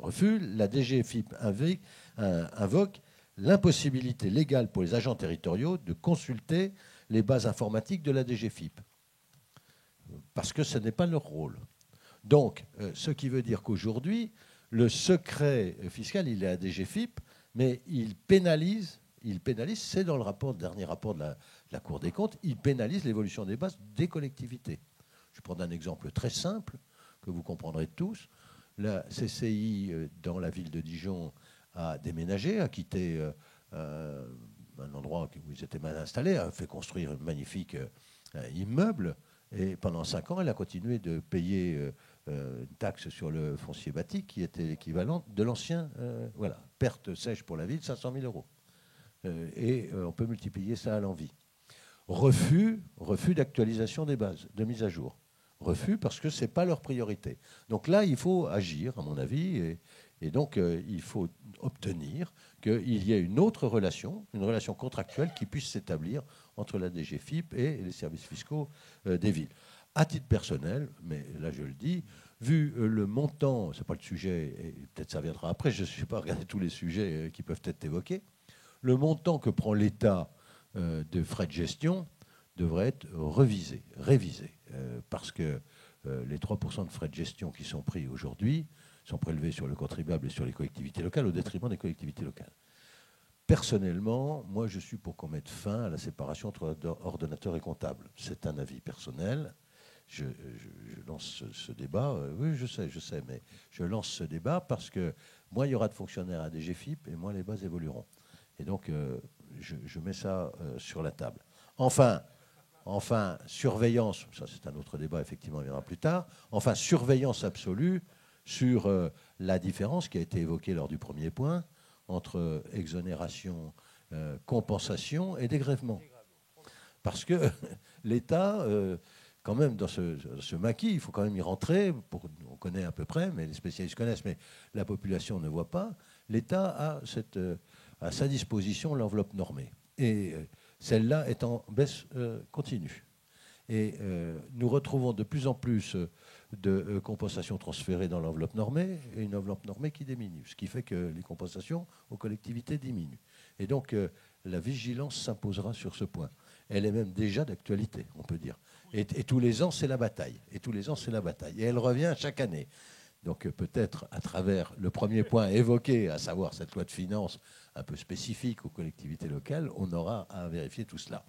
Speaker 3: refus. La DGFiP invoque l'impossibilité légale pour les agents territoriaux de consulter les bases informatiques de la DGFiP, parce que ce n'est pas leur rôle. Donc, ce qui veut dire qu'aujourd'hui, le secret fiscal, il est à DGFiP, mais il pénalise, c'est dans le dernier rapport de la Cour des comptes, il pénalise l'évolution des bases des collectivités. Je prends un exemple très simple, que vous comprendrez tous. La CCI, dans la ville de Dijon, a déménagé, a quitté un endroit où ils étaient mal installés, a fait construire un magnifique immeuble, et pendant 5 ans, elle a continué de payer une taxe sur le foncier bâti qui était l'équivalent de l'ancien, perte sèche pour la ville, 500 000 euros. Et on peut multiplier ça à l'envi. Refus d'actualisation des bases, de mise à jour. Refus parce que ce n'est pas leur priorité. Donc là, il faut agir, à mon avis, et donc il faut obtenir qu'il y ait une autre relation, une relation contractuelle qui puisse s'établir entre la DGFiP et les services fiscaux des villes. À titre personnel, mais là je le dis, vu le montant, ce n'est pas le sujet, et peut-être ça viendra après, je ne suis pas regardé tous les sujets qui peuvent être évoqués, le montant que prend l'État de frais de gestion devrait être révisé, parce que les 3% de frais de gestion qui sont pris aujourd'hui sont prélevés sur le contribuable et sur les collectivités locales au détriment des collectivités locales. Personnellement, moi je suis pour qu'on mette fin à la séparation entre ordonnateur et comptable. C'est un avis personnel. Je lance ce débat. Oui, je sais, mais je lance ce débat parce que moins il y aura de fonctionnaires à DGFiP et moins les bases évolueront. Et donc, je mets ça sur la table. Enfin, surveillance, ça c'est un autre débat, effectivement, il viendra plus tard. Enfin, surveillance absolue sur la différence qui a été évoquée lors du premier point entre exonération, compensation et dégrèvement. Parce que l'État, quand même, dans ce maquis, il faut quand même y rentrer. On connaît à peu près, mais les spécialistes connaissent, mais la population ne voit pas. L'État a à sa disposition l'enveloppe normée. Et celle-là est en baisse continue. Et nous retrouvons de plus en plus de compensations transférées dans l'enveloppe normée et une enveloppe normée qui diminue, ce qui fait que les compensations aux collectivités diminuent. Et donc la vigilance s'imposera sur ce point. Elle est même déjà d'actualité, on peut dire. Et tous les ans, c'est la bataille. Et tous les ans, c'est la bataille. Et elle revient chaque année. Donc peut-être à travers le premier point évoqué, à savoir cette loi de finances un peu spécifique aux collectivités locales, on aura à vérifier tout cela.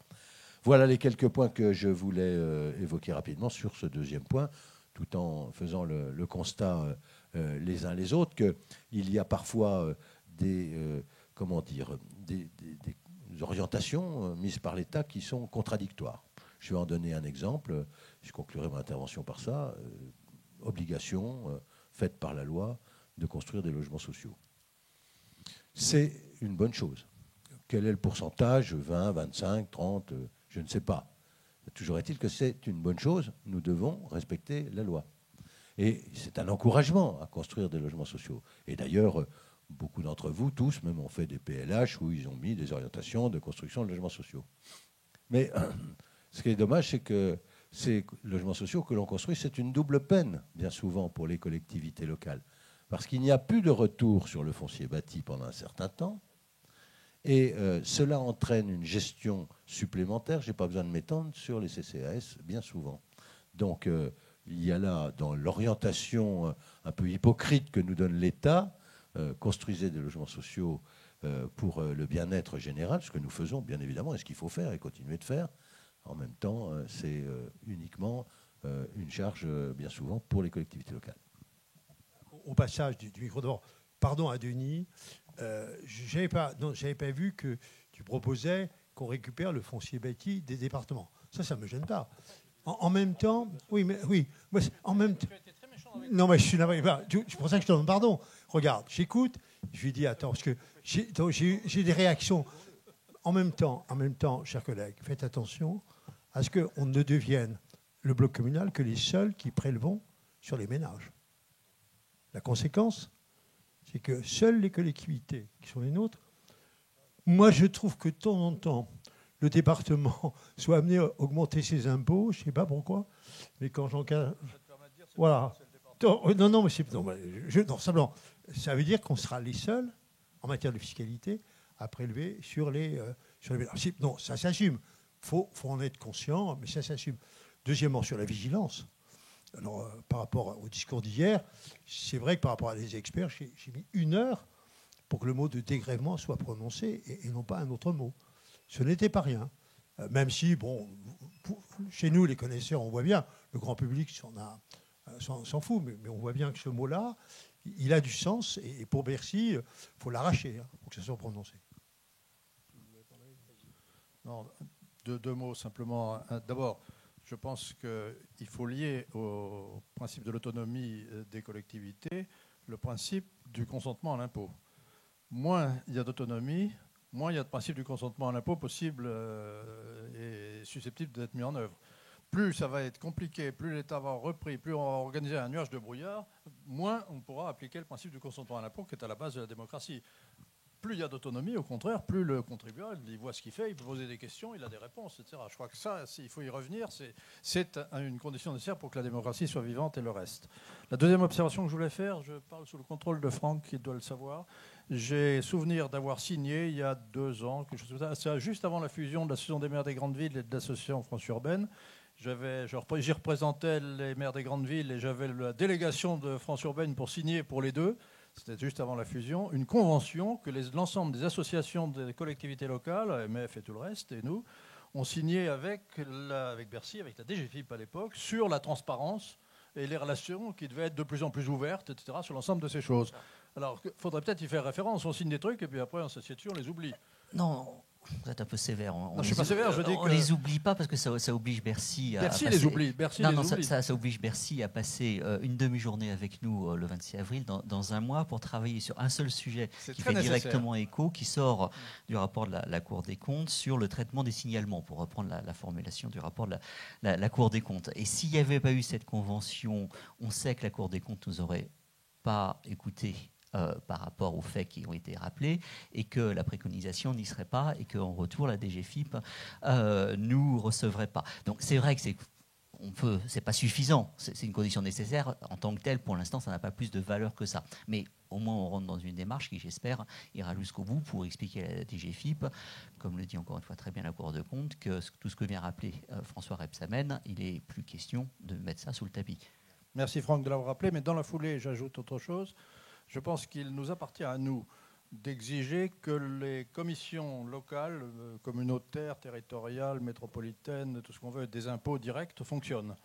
Speaker 3: Voilà les quelques points que je voulais évoquer rapidement sur ce deuxième point, tout en faisant le constat les uns les autres qu'il y a parfois des orientations mises par l'État qui sont contradictoires. Je vais en donner un exemple. Je conclurai mon intervention par ça. Obligation faite par la loi de construire des logements sociaux. C'est une bonne chose. Quel est le pourcentage ? 20, 25, 30 je ne sais pas. Toujours est-il que c'est une bonne chose. Nous devons respecter la loi. Et c'est un encouragement à construire des logements sociaux. Et d'ailleurs, beaucoup d'entre vous, tous, même ont fait des PLH où ils ont mis des orientations de construction de logements sociaux. Mais ce qui est dommage, c'est que ces logements sociaux que l'on construit, c'est une double peine, bien souvent, pour les collectivités locales. Parce qu'il n'y a plus de retour sur le foncier bâti pendant un certain temps. Et cela entraîne une gestion supplémentaire. Je n'ai pas besoin de m'étendre sur les CCAS, bien souvent. Donc, il y a là, dans l'orientation un peu hypocrite que nous donne l'État, construisez des logements sociaux pour le bien-être général, ce que nous faisons, bien évidemment, et ce qu'il faut faire et continuer de faire. En même temps, c'est uniquement une charge, bien souvent, pour les collectivités locales.
Speaker 1: Au passage du micro d'abord, pardon à Denis, je n'avais pas vu que tu proposais qu'on récupère le foncier bâti des départements. Ça ne me gêne pas. En même temps, oui, moi, en même temps. Non, mais je suis navré. C'est pour ça que je te demande pardon. Regarde, j'écoute, je lui dis attends, parce que j'ai des réactions. En même temps, chers collègues, faites attention à ce qu'on ne devienne le bloc communal que les seuls qui prélevons sur les ménages. La conséquence, c'est que seules les collectivités qui sont les nôtres, moi je trouve que de temps en temps, le département soit amené à augmenter ses impôts, je ne sais pas pourquoi, mais quand j'en cas... Voilà. Non, mais c'est... Non, simplement, ça veut dire qu'on sera les seuls, en matière de fiscalité, à prélever sur les ménages. Non, ça s'assume. Faut en être conscient, mais ça s'assume. Deuxièmement, sur la vigilance. Alors, par rapport au discours d'hier, c'est vrai que par rapport à des experts, j'ai mis 1 heure pour que le mot de dégrèvement soit prononcé et non pas un autre mot. Ce n'était pas rien. Même si, bon, chez nous, les connaisseurs, on voit bien, le grand public s'en fout, mais on voit bien que ce mot-là, il a du sens. Et pour Bercy, il faut l'arracher pour que ça soit prononcé.
Speaker 2: Non, deux mots simplement. D'abord, je pense qu'il faut lier au principe de l'autonomie des collectivités le principe du consentement à l'impôt. Moins il y a d'autonomie, moins il y a de principe du consentement à l'impôt possible et susceptible d'être mis en œuvre. Plus ça va être compliqué, plus l'État va avoir repris, plus on va organiser un nuage de brouillard, moins on pourra appliquer le principe du consentement à l'impôt qui est à la base de la démocratie. Plus il y a d'autonomie, au contraire, plus le contribuable, il voit ce qu'il fait, il peut poser des questions, il a des réponses, etc. Je crois que ça, il faut y revenir, c'est une condition nécessaire pour que la démocratie soit vivante et le reste. La deuxième observation que je voulais faire, je parle sous le contrôle de Franck, qui doit le savoir. J'ai souvenir d'avoir signé, il y a 2 ans, quelque chose comme ça, juste avant la fusion de l'Association des maires des grandes villes et de l'Association France Urbaine. J'y représentais les maires des grandes villes et j'avais la délégation de France Urbaine pour signer pour les deux. C'était juste avant la fusion, une convention que l'ensemble des associations des collectivités locales, AMF et tout le reste, et nous, ont signé avec Bercy, avec la DGFiP à l'époque, sur la transparence et les relations qui devaient être de plus en plus ouvertes, etc., sur l'ensemble de ces choses. Alors, il faudrait peut-être y faire référence, on signe des trucs et puis après, on s'assied dessus, on les oublie.
Speaker 8: Non, Vous êtes un peu sévère.
Speaker 2: Non, je ne suis pas sévère, je dis
Speaker 8: on
Speaker 2: que...
Speaker 8: les oublie pas parce que ça oblige Bercy à
Speaker 2: Bercy
Speaker 8: passer...
Speaker 2: les oublie. Bercy
Speaker 8: non,
Speaker 2: les
Speaker 8: non,
Speaker 2: oublie.
Speaker 8: ça oblige Bercy à passer une demi-journée avec nous le 26 avril, dans un mois, pour travailler sur un seul sujet qui fait directement écho, qui sort du rapport de la Cour des comptes sur le traitement des signalements, pour reprendre la formulation du rapport de la Cour des comptes. Et s'il n'y avait pas eu cette convention, on sait que la Cour des comptes nous aurait pas écouté par rapport aux faits qui ont été rappelés, et que la préconisation n'y serait pas, et qu'en retour, la DGFiP nous recevrait pas. Donc c'est vrai que c'est pas suffisant, c'est une condition nécessaire. En tant que telle, pour l'instant, ça n'a pas plus de valeur que ça. Mais au moins, on rentre dans une démarche qui, j'espère, ira jusqu'au bout pour expliquer à la DGFiP, comme le dit encore une fois très bien la Cour de compte, que tout ce que vient rappeler François Rebsamen, il n'est plus question de mettre ça sous le tapis.
Speaker 2: Merci Franck de l'avoir rappelé, mais dans la foulée, j'ajoute autre chose. Je pense qu'il nous appartient à nous d'exiger que les commissions locales, communautaires, territoriales, métropolitaines, tout ce qu'on veut, des impôts directs fonctionnent.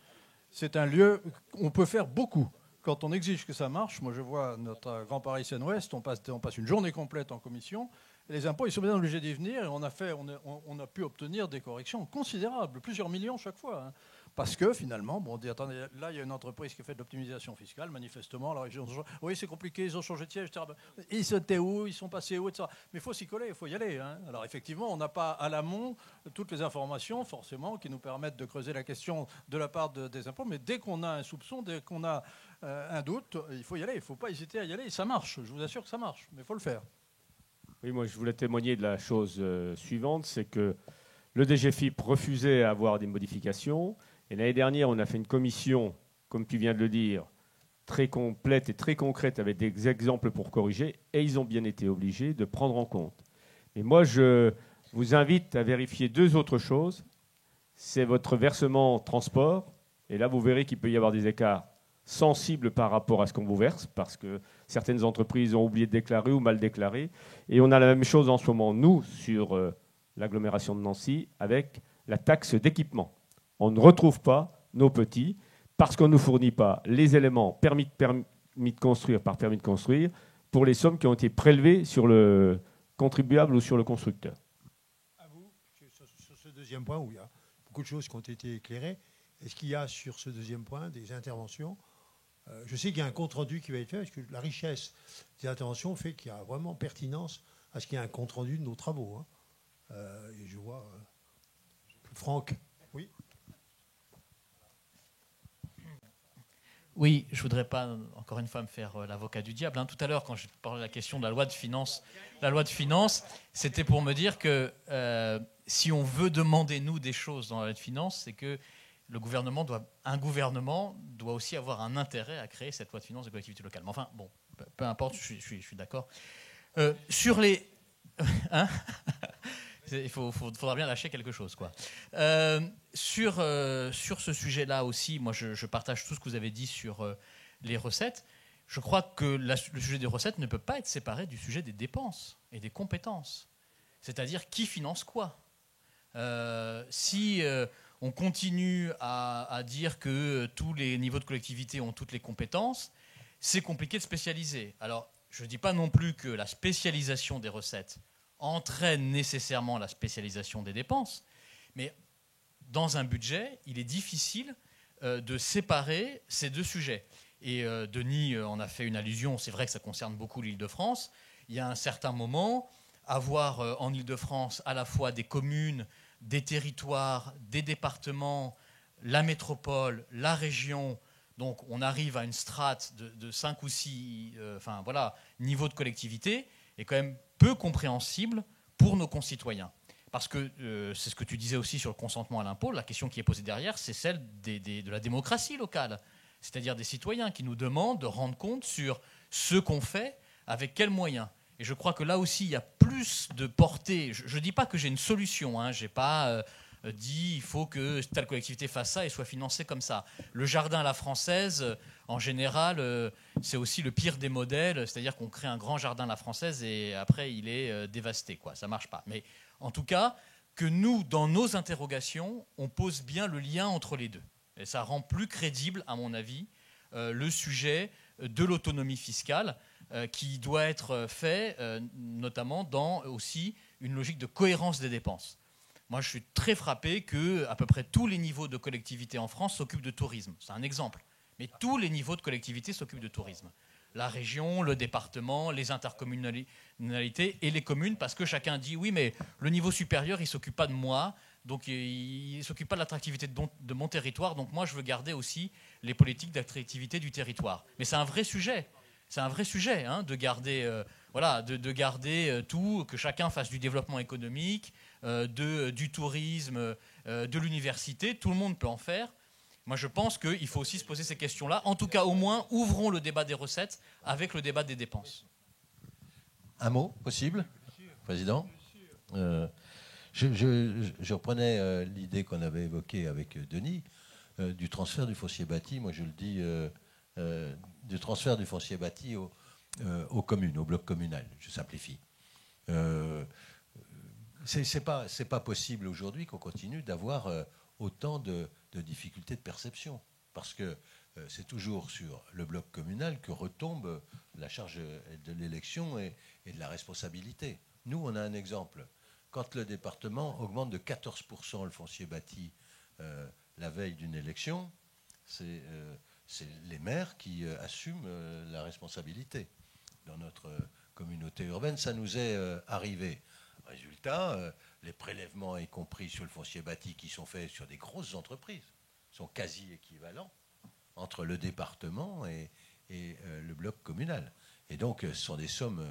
Speaker 2: C'est un lieu où on peut faire beaucoup. Quand on exige que ça marche, moi je vois notre Grand Paris Seine-Ouest, on passe une journée complète en commission, et les impôts, ils sont bien obligés d'y venir, et on a pu obtenir des corrections considérables, plusieurs millions chaque fois. Hein. Parce que finalement, on dit, attendez, là il y a une entreprise qui fait de l'optimisation fiscale, manifestement, alors oui c'est compliqué, ils ont changé de siège, etc. Ils étaient où, ils sont passés où, etc. Mais il faut s'y coller, il faut y aller. Hein. Alors effectivement, on n'a pas à l'amont toutes les informations, forcément, qui nous permettent de creuser la question de la part des impôts, mais dès qu'on a un soupçon, dès qu'on a un doute, il faut y aller, il ne faut pas hésiter à y aller, et ça marche, je vous assure que ça marche, mais il faut le faire.
Speaker 4: Oui, moi je voulais témoigner de la chose suivante, c'est que le DGFiP refusait à avoir des modifications. Et l'année dernière, on a fait une commission, comme tu viens de le dire, très complète et très concrète avec des exemples pour corriger, et ils ont bien été obligés de prendre en compte. Et moi, je vous invite à vérifier deux autres choses. C'est votre versement transport, et là, vous verrez qu'il peut y avoir des écarts sensibles par rapport à ce qu'on vous verse, parce que certaines entreprises ont oublié de déclarer ou mal déclaré. Et on a la même chose en ce moment, nous, sur l'agglomération de Nancy, avec la taxe d'équipement. On ne retrouve pas nos petits parce qu'on ne nous fournit pas les éléments permis de construire par permis de construire pour les sommes qui ont été prélevées sur le contribuable ou sur le constructeur.
Speaker 1: À vous, sur ce deuxième point où il y a beaucoup de choses qui ont été éclairées, est-ce qu'il y a sur ce deuxième point des interventions ? Je sais qu'il y a un compte-rendu qui va être fait parce que la richesse des interventions fait qu'il y a vraiment pertinence à ce qu'il y ait un compte-rendu de nos travaux. Hein. Et je vois Franck. Oui.
Speaker 6: Oui, je ne voudrais pas, encore une fois, me faire l'avocat du diable. Hein. Tout à l'heure, quand je parlais de la question de la loi de finances, c'était pour me dire que si on veut demander, nous, des choses dans la loi de finances, c'est que un gouvernement doit aussi avoir un intérêt à créer cette loi de finances des collectivités locales. Mais enfin, bon, peu importe, je suis d'accord. Sur les... Hein il faudra bien lâcher quelque chose, quoi. Sur ce sujet-là aussi, moi, je partage tout ce que vous avez dit sur les recettes. Je crois que le sujet des recettes ne peut pas être séparé du sujet des dépenses et des compétences. C'est-à-dire qui finance quoi. Si on continue à dire que tous les niveaux de collectivité ont toutes les compétences, c'est compliqué de spécialiser. Alors, je ne dis pas non plus que la spécialisation des recettes entraîne nécessairement la spécialisation des dépenses, mais dans un budget, il est difficile de séparer ces deux sujets. Et Denis en a fait une allusion, c'est vrai que ça concerne beaucoup l'Île-de-France. Il y a un certain moment, avoir en Île-de-France à la fois des communes, des territoires, des départements, la métropole, la région, donc on arrive à une strate de 5 ou 6 niveaux de collectivité, est quand même peu compréhensible pour nos concitoyens. Parce que c'est ce que tu disais aussi sur le consentement à l'impôt, la question qui est posée derrière, c'est celle de la démocratie locale. C'est-à-dire des citoyens qui nous demandent de rendre compte sur ce qu'on fait, avec quels moyens. Et je crois que là aussi, il y a plus de portée. Je ne dis pas que j'ai une solution, hein. Je n'ai pas dit il faut que telle collectivité fasse ça et soit financée comme ça. Le jardin à la française, en général, c'est aussi le pire des modèles, c'est-à-dire qu'on crée un grand jardin à la française et après il est dévasté, quoi. Ça ne marche pas. Mais en tout cas, que nous, dans nos interrogations, on pose bien le lien entre les deux. Et ça rend plus crédible, à mon avis, le sujet de l'autonomie fiscale qui doit être fait notamment dans aussi une logique de cohérence des dépenses. Moi, je suis très frappé que à peu près tous les niveaux de collectivité en France s'occupent de tourisme. C'est un exemple. Mais tous les niveaux de collectivité s'occupent de tourisme. La région, le département, les intercommunalités et les communes, parce que chacun dit oui, mais le niveau supérieur, il ne s'occupe pas de moi, donc il ne s'occupe pas de l'attractivité de mon territoire, donc moi je veux garder aussi les politiques d'attractivité du territoire. Mais c'est un vrai sujet. C'est un vrai sujet hein, de garder, de garder tout, que chacun fasse du développement économique, du tourisme, de l'université. Tout le monde peut en faire. Moi, je pense qu'il faut aussi se poser ces questions-là. En tout cas, au moins, ouvrons le débat des recettes avec le débat des dépenses.
Speaker 3: Un mot possible, Président ? Je reprenais l'idée qu'on avait évoquée avec Denis, du transfert du foncier bâti. Moi, je le dis, du transfert du foncier bâti aux communes, au bloc communal. Je simplifie. C'est pas possible aujourd'hui qu'on continue d'avoir autant de difficultés de perception, parce que c'est toujours sur le bloc communal que retombe la charge de l'élection et de la responsabilité. Nous, on a un exemple. Quand le département augmente de 14% le foncier bâti la veille d'une élection, c'est les maires qui assument la responsabilité. Dans notre communauté urbaine, ça nous est arrivé. Résultat, les prélèvements, y compris sur le foncier bâti, qui sont faits sur des grosses entreprises, sont quasi équivalents entre le département et le bloc communal. Et donc, ce sont des sommes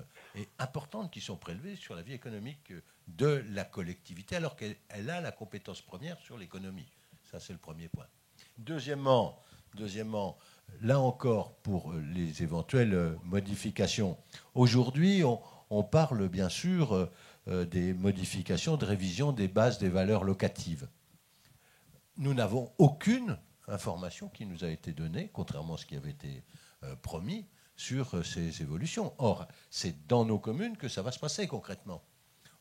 Speaker 3: importantes qui sont prélevées sur la vie économique de la collectivité, alors qu'elle a la compétence première sur l'économie. Ça, c'est le premier point. Deuxièmement, là encore, pour les éventuelles modifications, aujourd'hui, on parle bien sûr des modifications, de révision des bases des valeurs locatives. Nous n'avons aucune information qui nous a été donnée, contrairement à ce qui avait été promis, sur ces évolutions. Or, c'est dans nos communes que ça va se passer concrètement.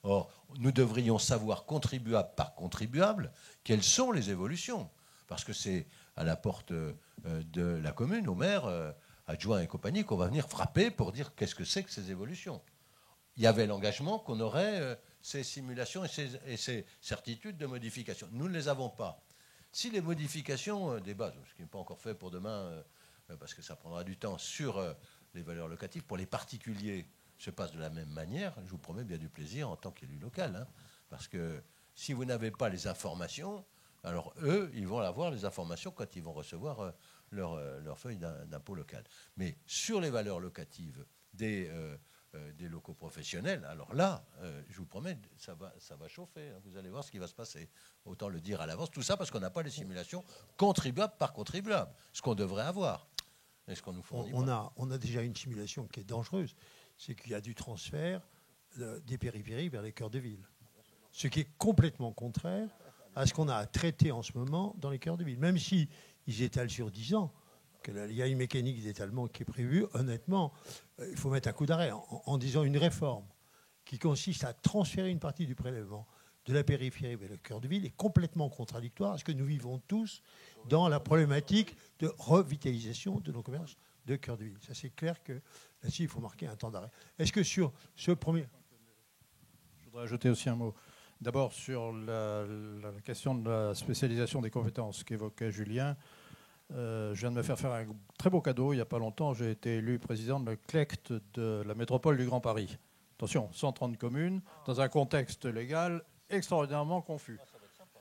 Speaker 3: Or, nous devrions savoir, contribuable par contribuable, quelles sont les évolutions. Parce que c'est à la porte de la commune, au maire, adjoint et compagnie, qu'on va venir frapper pour dire qu'est-ce que c'est que ces évolutions. Il y avait l'engagement qu'on aurait ces simulations et ces certitudes de modification. Nous ne les avons pas. Si les modifications des bases, ce qui n'est pas encore fait pour demain, parce que ça prendra du temps, sur les valeurs locatives, pour les particuliers, se passent de la même manière, je vous promets bien du plaisir en tant qu'élu local. Hein, parce que si vous n'avez pas les informations, alors eux, ils vont avoir les informations quand ils vont recevoir leur feuille d'impôt local. Mais sur les valeurs locatives des locaux professionnels, alors là, je vous promets, ça va chauffer. Hein, vous allez voir ce qui va se passer. Autant le dire à l'avance. Tout ça parce qu'on n'a pas les simulations contribuable par contribuable. Ce qu'on devrait avoir. Et ce qu'on nous fournit
Speaker 1: on a déjà une simulation qui est dangereuse. C'est qu'il y a du transfert des périphéries vers les cœurs de ville. Ce qui est complètement contraire à ce qu'on a à traiter en ce moment dans les cœurs de ville. Même si ils étalent sur 10 ans, qu'il y a une mécanique d'étalement qui est prévue, honnêtement, il faut mettre un coup d'arrêt en disant une réforme qui consiste à transférer une partie du prélèvement de la périphérie vers le cœur de ville est complètement contradictoire à ce que nous vivons tous dans la problématique de revitalisation de nos commerces de cœur de ville. Ça, c'est clair que là-dessus, il faut marquer un temps d'arrêt. Est-ce que sur ce premier...
Speaker 2: Je voudrais ajouter aussi un mot. D'abord, sur la question de la spécialisation des compétences qu'évoquait Julien, je viens de me faire un très beau cadeau. Il n'y a pas longtemps, j'ai été élu président de la CLECT de la métropole du Grand Paris. Attention, 130 communes, dans un contexte légal extraordinairement confus.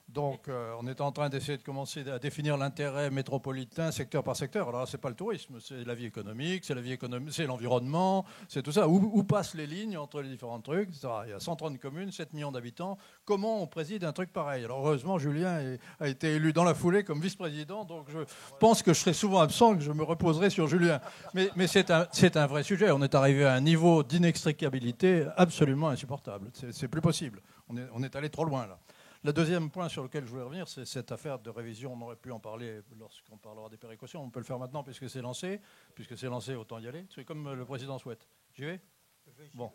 Speaker 2: Donc, on est en train d'essayer de commencer à définir l'intérêt métropolitain secteur par secteur. Alors là, ce n'est pas le tourisme, c'est la vie économique, c'est l'environnement, c'est tout ça. Où passent les lignes entre les différents trucs, etc. Il y a 130 communes, 7 millions d'habitants. Comment on préside un truc pareil? Alors, heureusement, Julien a été élu dans la foulée comme vice-président. Donc, je pense que je serai souvent absent, que je me reposerai sur Julien. Mais c'est un vrai sujet. On est arrivé à un niveau d'inextricabilité absolument insupportable. C'est plus possible. On est allé trop loin, là. Le deuxième point sur lequel je voulais revenir, c'est cette affaire de révision. On aurait pu en parler lorsqu'on parlera des péréquations. On peut le faire maintenant puisque c'est lancé. Puisque c'est lancé, autant y aller. C'est comme le président souhaite. J'y vais ? Bon.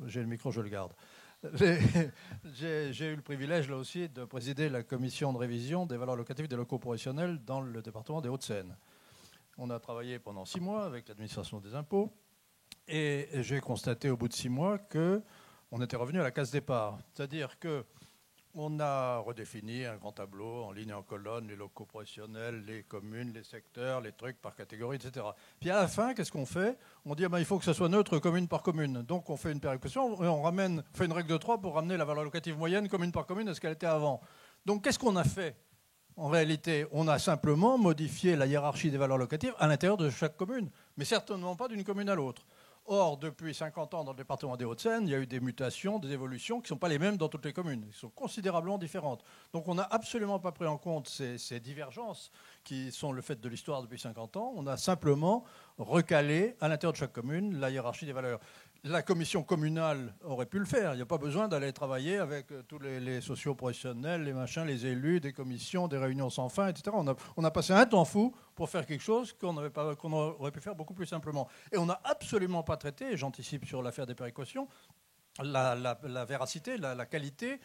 Speaker 2: J'ai le micro, je le garde. J'ai eu le privilège, là aussi, de présider la commission de révision des valeurs locatives des locaux professionnels dans le département des Hauts-de-Seine. On a travaillé pendant 6 mois avec l'administration des impôts. Et j'ai constaté au bout de 6 mois que on était revenu à la case départ. C'est-à-dire qu'on a redéfini un grand tableau en ligne et en colonne, les locaux professionnels, les communes, les secteurs, les trucs par catégorie, etc. Puis à la fin, qu'est-ce qu'on fait? On dit il faut que ça soit neutre commune par commune. Donc on fait une péréquation et on fait une règle de 3 pour ramener la valeur locative moyenne commune par commune à ce qu'elle était avant. Donc qu'est-ce qu'on a fait? En réalité, on a simplement modifié la hiérarchie des valeurs locatives à l'intérieur de chaque commune, mais certainement pas d'une commune à l'autre. Or, depuis 50 ans, dans le département des Hauts-de-Seine, il y a eu des mutations, des évolutions qui ne sont pas les mêmes dans toutes les communes. Elles sont considérablement différentes. Donc on n'a absolument pas pris en compte ces divergences qui sont le fait de l'histoire depuis 50 ans. On a simplement recalé à l'intérieur de chaque commune la hiérarchie des valeurs. La commission communale aurait pu le faire. Il n'y a pas besoin d'aller travailler avec tous les socio-professionnels, les machins, les élus, des commissions, des réunions sans fin, etc. On a passé un temps fou pour faire quelque chose qu'on aurait pu faire beaucoup plus simplement. Et on n'a absolument pas traité, et j'anticipe sur l'affaire des péréquations, la véracité, la qualité,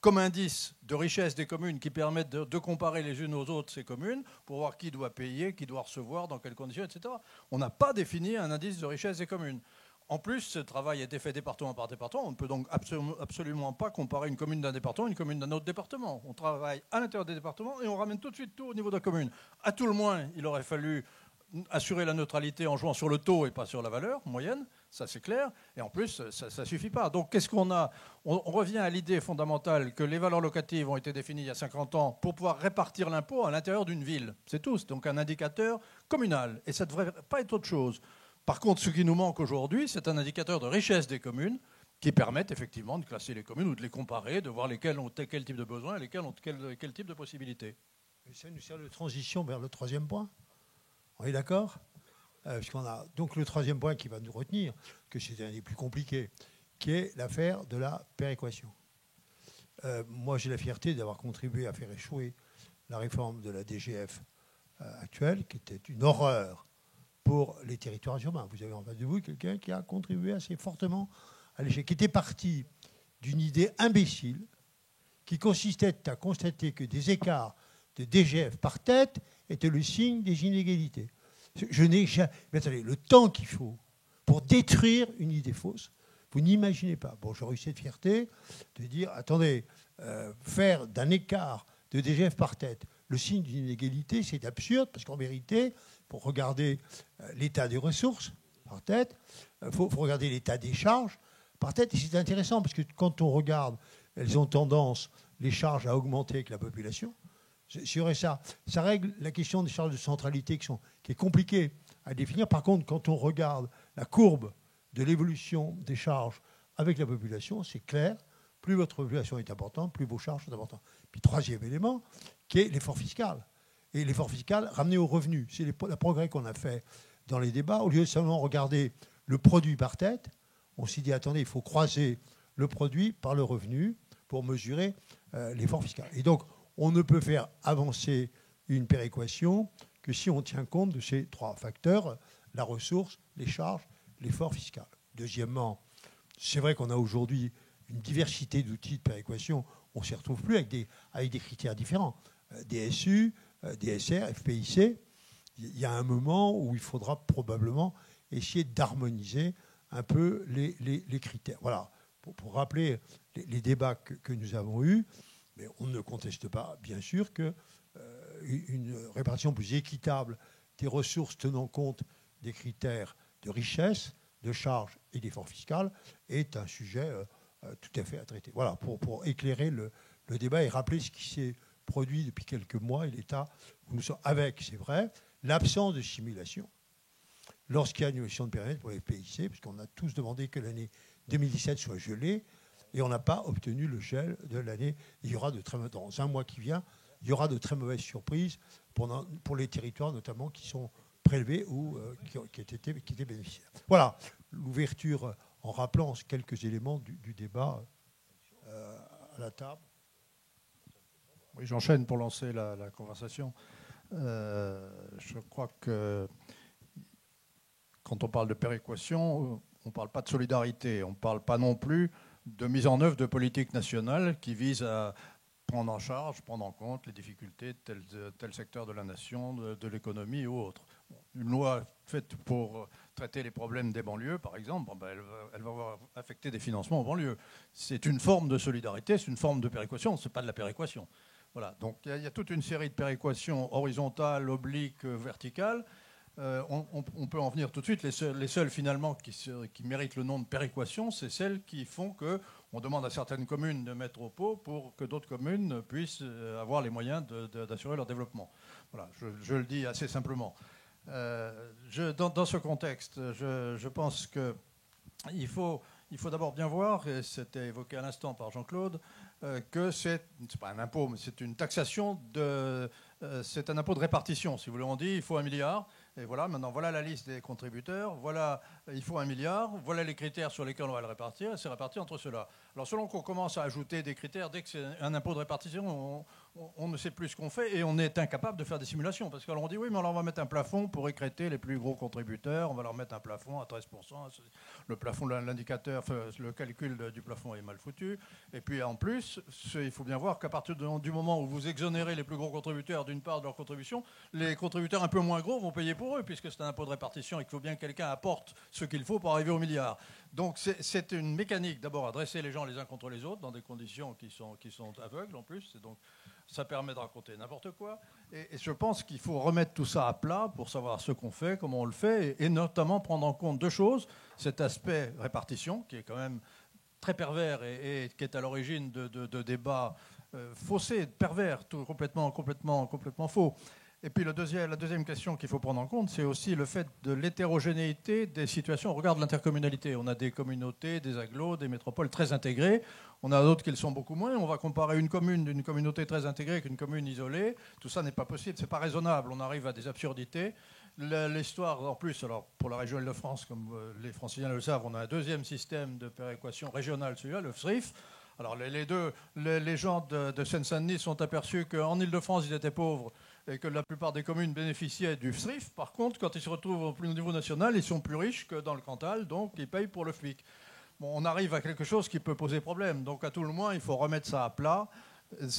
Speaker 2: comme indice de richesse des communes qui permettent de comparer les unes aux autres ces communes pour voir qui doit payer, qui doit recevoir, dans quelles conditions, etc. On n'a pas défini un indice de richesse des communes. En plus, ce travail a été fait département par département. On ne peut donc absolument pas comparer une commune d'un département et une commune d'un autre département. On travaille à l'intérieur des départements et on ramène tout de suite tout au niveau de la commune. À tout le moins, il aurait fallu assurer la neutralité en jouant sur le taux et pas sur la valeur moyenne, ça c'est clair. Et en plus, ça ne suffit pas. Donc qu'est-ce qu'on a? On revient à l'idée fondamentale que les valeurs locatives ont été définies il y a 50 ans pour pouvoir répartir l'impôt à l'intérieur d'une ville. C'est tout. C'est donc un indicateur communal. Et ça ne devrait pas être autre chose. Par contre, ce qui nous manque aujourd'hui, c'est un indicateur de richesse des communes qui permettent effectivement de classer les communes ou de les comparer, de voir lesquelles ont quel type de besoin et lesquelles ont quel type de possibilités.
Speaker 1: Et ça nous sert de transition vers le troisième point. On est d'accord? Puisqu'on a donc le troisième point qui va nous retenir, que c'est un des plus compliqués, qui est l'affaire de la péréquation. Moi, j'ai la fierté d'avoir contribué à faire échouer la réforme de la DGF actuelle, qui était une horreur pour les territoires urbains. Vous avez en face de vous quelqu'un qui a contribué assez fortement à l'échec, qui était parti d'une idée imbécile qui consistait à constater que des écarts de DGF par tête étaient le signe des inégalités. Je n'ai jamais... Mais attendez, le temps qu'il faut pour détruire une idée fausse, vous n'imaginez pas. Bon, j'aurais eu cette fierté de dire, attendez, faire d'un écart de DGF par tête le signe d'une inégalité, c'est absurde, parce qu'en vérité, pour regarder l'état des ressources par tête, il faut regarder l'état des charges par tête. Et c'est intéressant, parce que quand on regarde, elles ont tendance, les charges, à augmenter avec la population. Ça règle la question des charges de centralité qui est compliquée à définir. Par contre, quand on regarde la courbe de l'évolution des charges avec la population, c'est clair. Plus votre population est importante, plus vos charges sont importantes. Puis troisième élément, qui est l'effort fiscal. Et l'effort fiscal ramené aux revenus. C'est le progrès qu'on a fait dans les débats. Au lieu de seulement regarder le produit par tête, on s'est dit, attendez, il faut croiser le produit par le revenu pour mesurer l'effort fiscal. Et donc, on ne peut faire avancer une péréquation que si on tient compte de ces trois facteurs, la ressource, les charges, l'effort fiscal. Deuxièmement, c'est vrai qu'on a aujourd'hui une diversité d'outils de péréquation. On ne s'y retrouve plus avec des critères différents. DSU, DSR, FPIC. Il y a un moment où il faudra probablement essayer d'harmoniser un peu les critères. Voilà, pour rappeler les débats que nous avons eus, mais on ne conteste pas, bien sûr, qu'une répartition plus équitable des ressources tenant compte des critères de richesse, de charges et d'effort fiscal est un sujet tout à fait à traiter. Voilà, pour éclairer le débat et rappeler ce qui s'est produit depuis quelques mois et l'état où nous sommes avec, c'est vrai, l'absence de simulation lorsqu'il y a une évolution de périmètre pour les PIC, puisqu'on a tous demandé que l'année 2017 soit gelée, et on n'a pas obtenu le gel de l'année. Il y aura dans un mois qui vient, il y aura de très mauvaises surprises pour les territoires notamment qui sont prélevés ou qui étaient bénéficiaires. Voilà, l'ouverture en rappelant quelques éléments du débat à la table.
Speaker 2: Oui, j'enchaîne pour lancer la conversation. Je crois que quand on parle de péréquation, on ne parle pas de solidarité, on ne parle pas non plus de mise en œuvre de politiques nationales qui visent à prendre en charge, prendre en compte les difficultés de tel secteur de la nation, de l'économie ou autre. Une loi faite pour traiter les problèmes des banlieues, par exemple, elle va avoir affecté des financements aux banlieues. C'est une forme de solidarité, c'est une forme de péréquation, ce n'est pas de la péréquation. Voilà. Donc il y a toute une série de péréquations horizontales, obliques, verticales. On peut en venir tout de suite. Les seules finalement qui méritent le nom de péréquation, c'est celles qui font qu'on demande à certaines communes de mettre au pot pour que d'autres communes puissent avoir les moyens d'assurer leur développement. Voilà, je le dis assez simplement. Dans ce contexte, je pense qu'il faut d'abord bien voir, et c'était évoqué à l'instant par Jean-Claude, que c'est pas un impôt, mais c'est une taxation c'est un impôt de répartition. Si vous voulez, on dit il faut 1 milliard. Et voilà, maintenant, voilà la liste des contributeurs. Voilà, il faut 1 milliard. Voilà les critères sur lesquels on va le répartir. Et c'est réparti entre ceux-là. Alors, selon qu'on commence à ajouter des critères, dès que c'est un impôt de répartition, on ne sait plus ce qu'on fait et on est incapable de faire des simulations. Parce qu'on dit oui, mais alors on va mettre un plafond pour écrêter les plus gros contributeurs. On va leur mettre un plafond à 13%. Le plafond, l'indicateur, le calcul du plafond est mal foutu. Et puis, en plus, il faut bien voir qu'à partir du moment où vous exonérez les plus gros contributeurs d'une part de leur contribution, les contributeurs un peu moins gros vont payer pour eux, puisque c'est un impôt de répartition et qu'il faut bien que quelqu'un apporte ce qu'il faut pour arriver au milliard. Donc c'est une mécanique, d'abord, à dresser les gens les uns contre les autres, dans des conditions qui sont aveugles en plus. Et donc ça permet de raconter n'importe quoi. Et je pense qu'il faut remettre tout ça à plat pour savoir ce qu'on fait, comment on le fait, et notamment prendre en compte deux choses. Cet aspect répartition, qui est quand même très pervers et qui est à l'origine de débats faussés, pervers, complètement faux. Et puis la deuxième question qu'il faut prendre en compte, c'est aussi le fait de l'hétérogénéité des situations. On regarde l'intercommunalité. On a des communautés, des agglos, des métropoles très intégrées. On a d'autres qui le sont beaucoup moins. On va comparer une commune d'une communauté très intégrée avec une commune isolée. Tout ça n'est pas possible, c'est pas raisonnable. On arrive à des absurdités. L'histoire, en plus, alors pour la région Île-de-France, comme les Franciliens le savent, on a un deuxième système de péréquation régionale, celui-là, le FSRIF. Alors les gens de Seine-Saint-Denis sont aperçus qu'en Île-de-France, ils étaient pauvres et que la plupart des communes bénéficiaient du FSRIF. Par contre, quand ils se retrouvent au niveau national, ils sont plus riches que dans le Cantal, donc ils payent pour le FPIC. Bon, on arrive à quelque chose qui peut poser problème. Donc à tout le moins, il faut remettre ça à plat,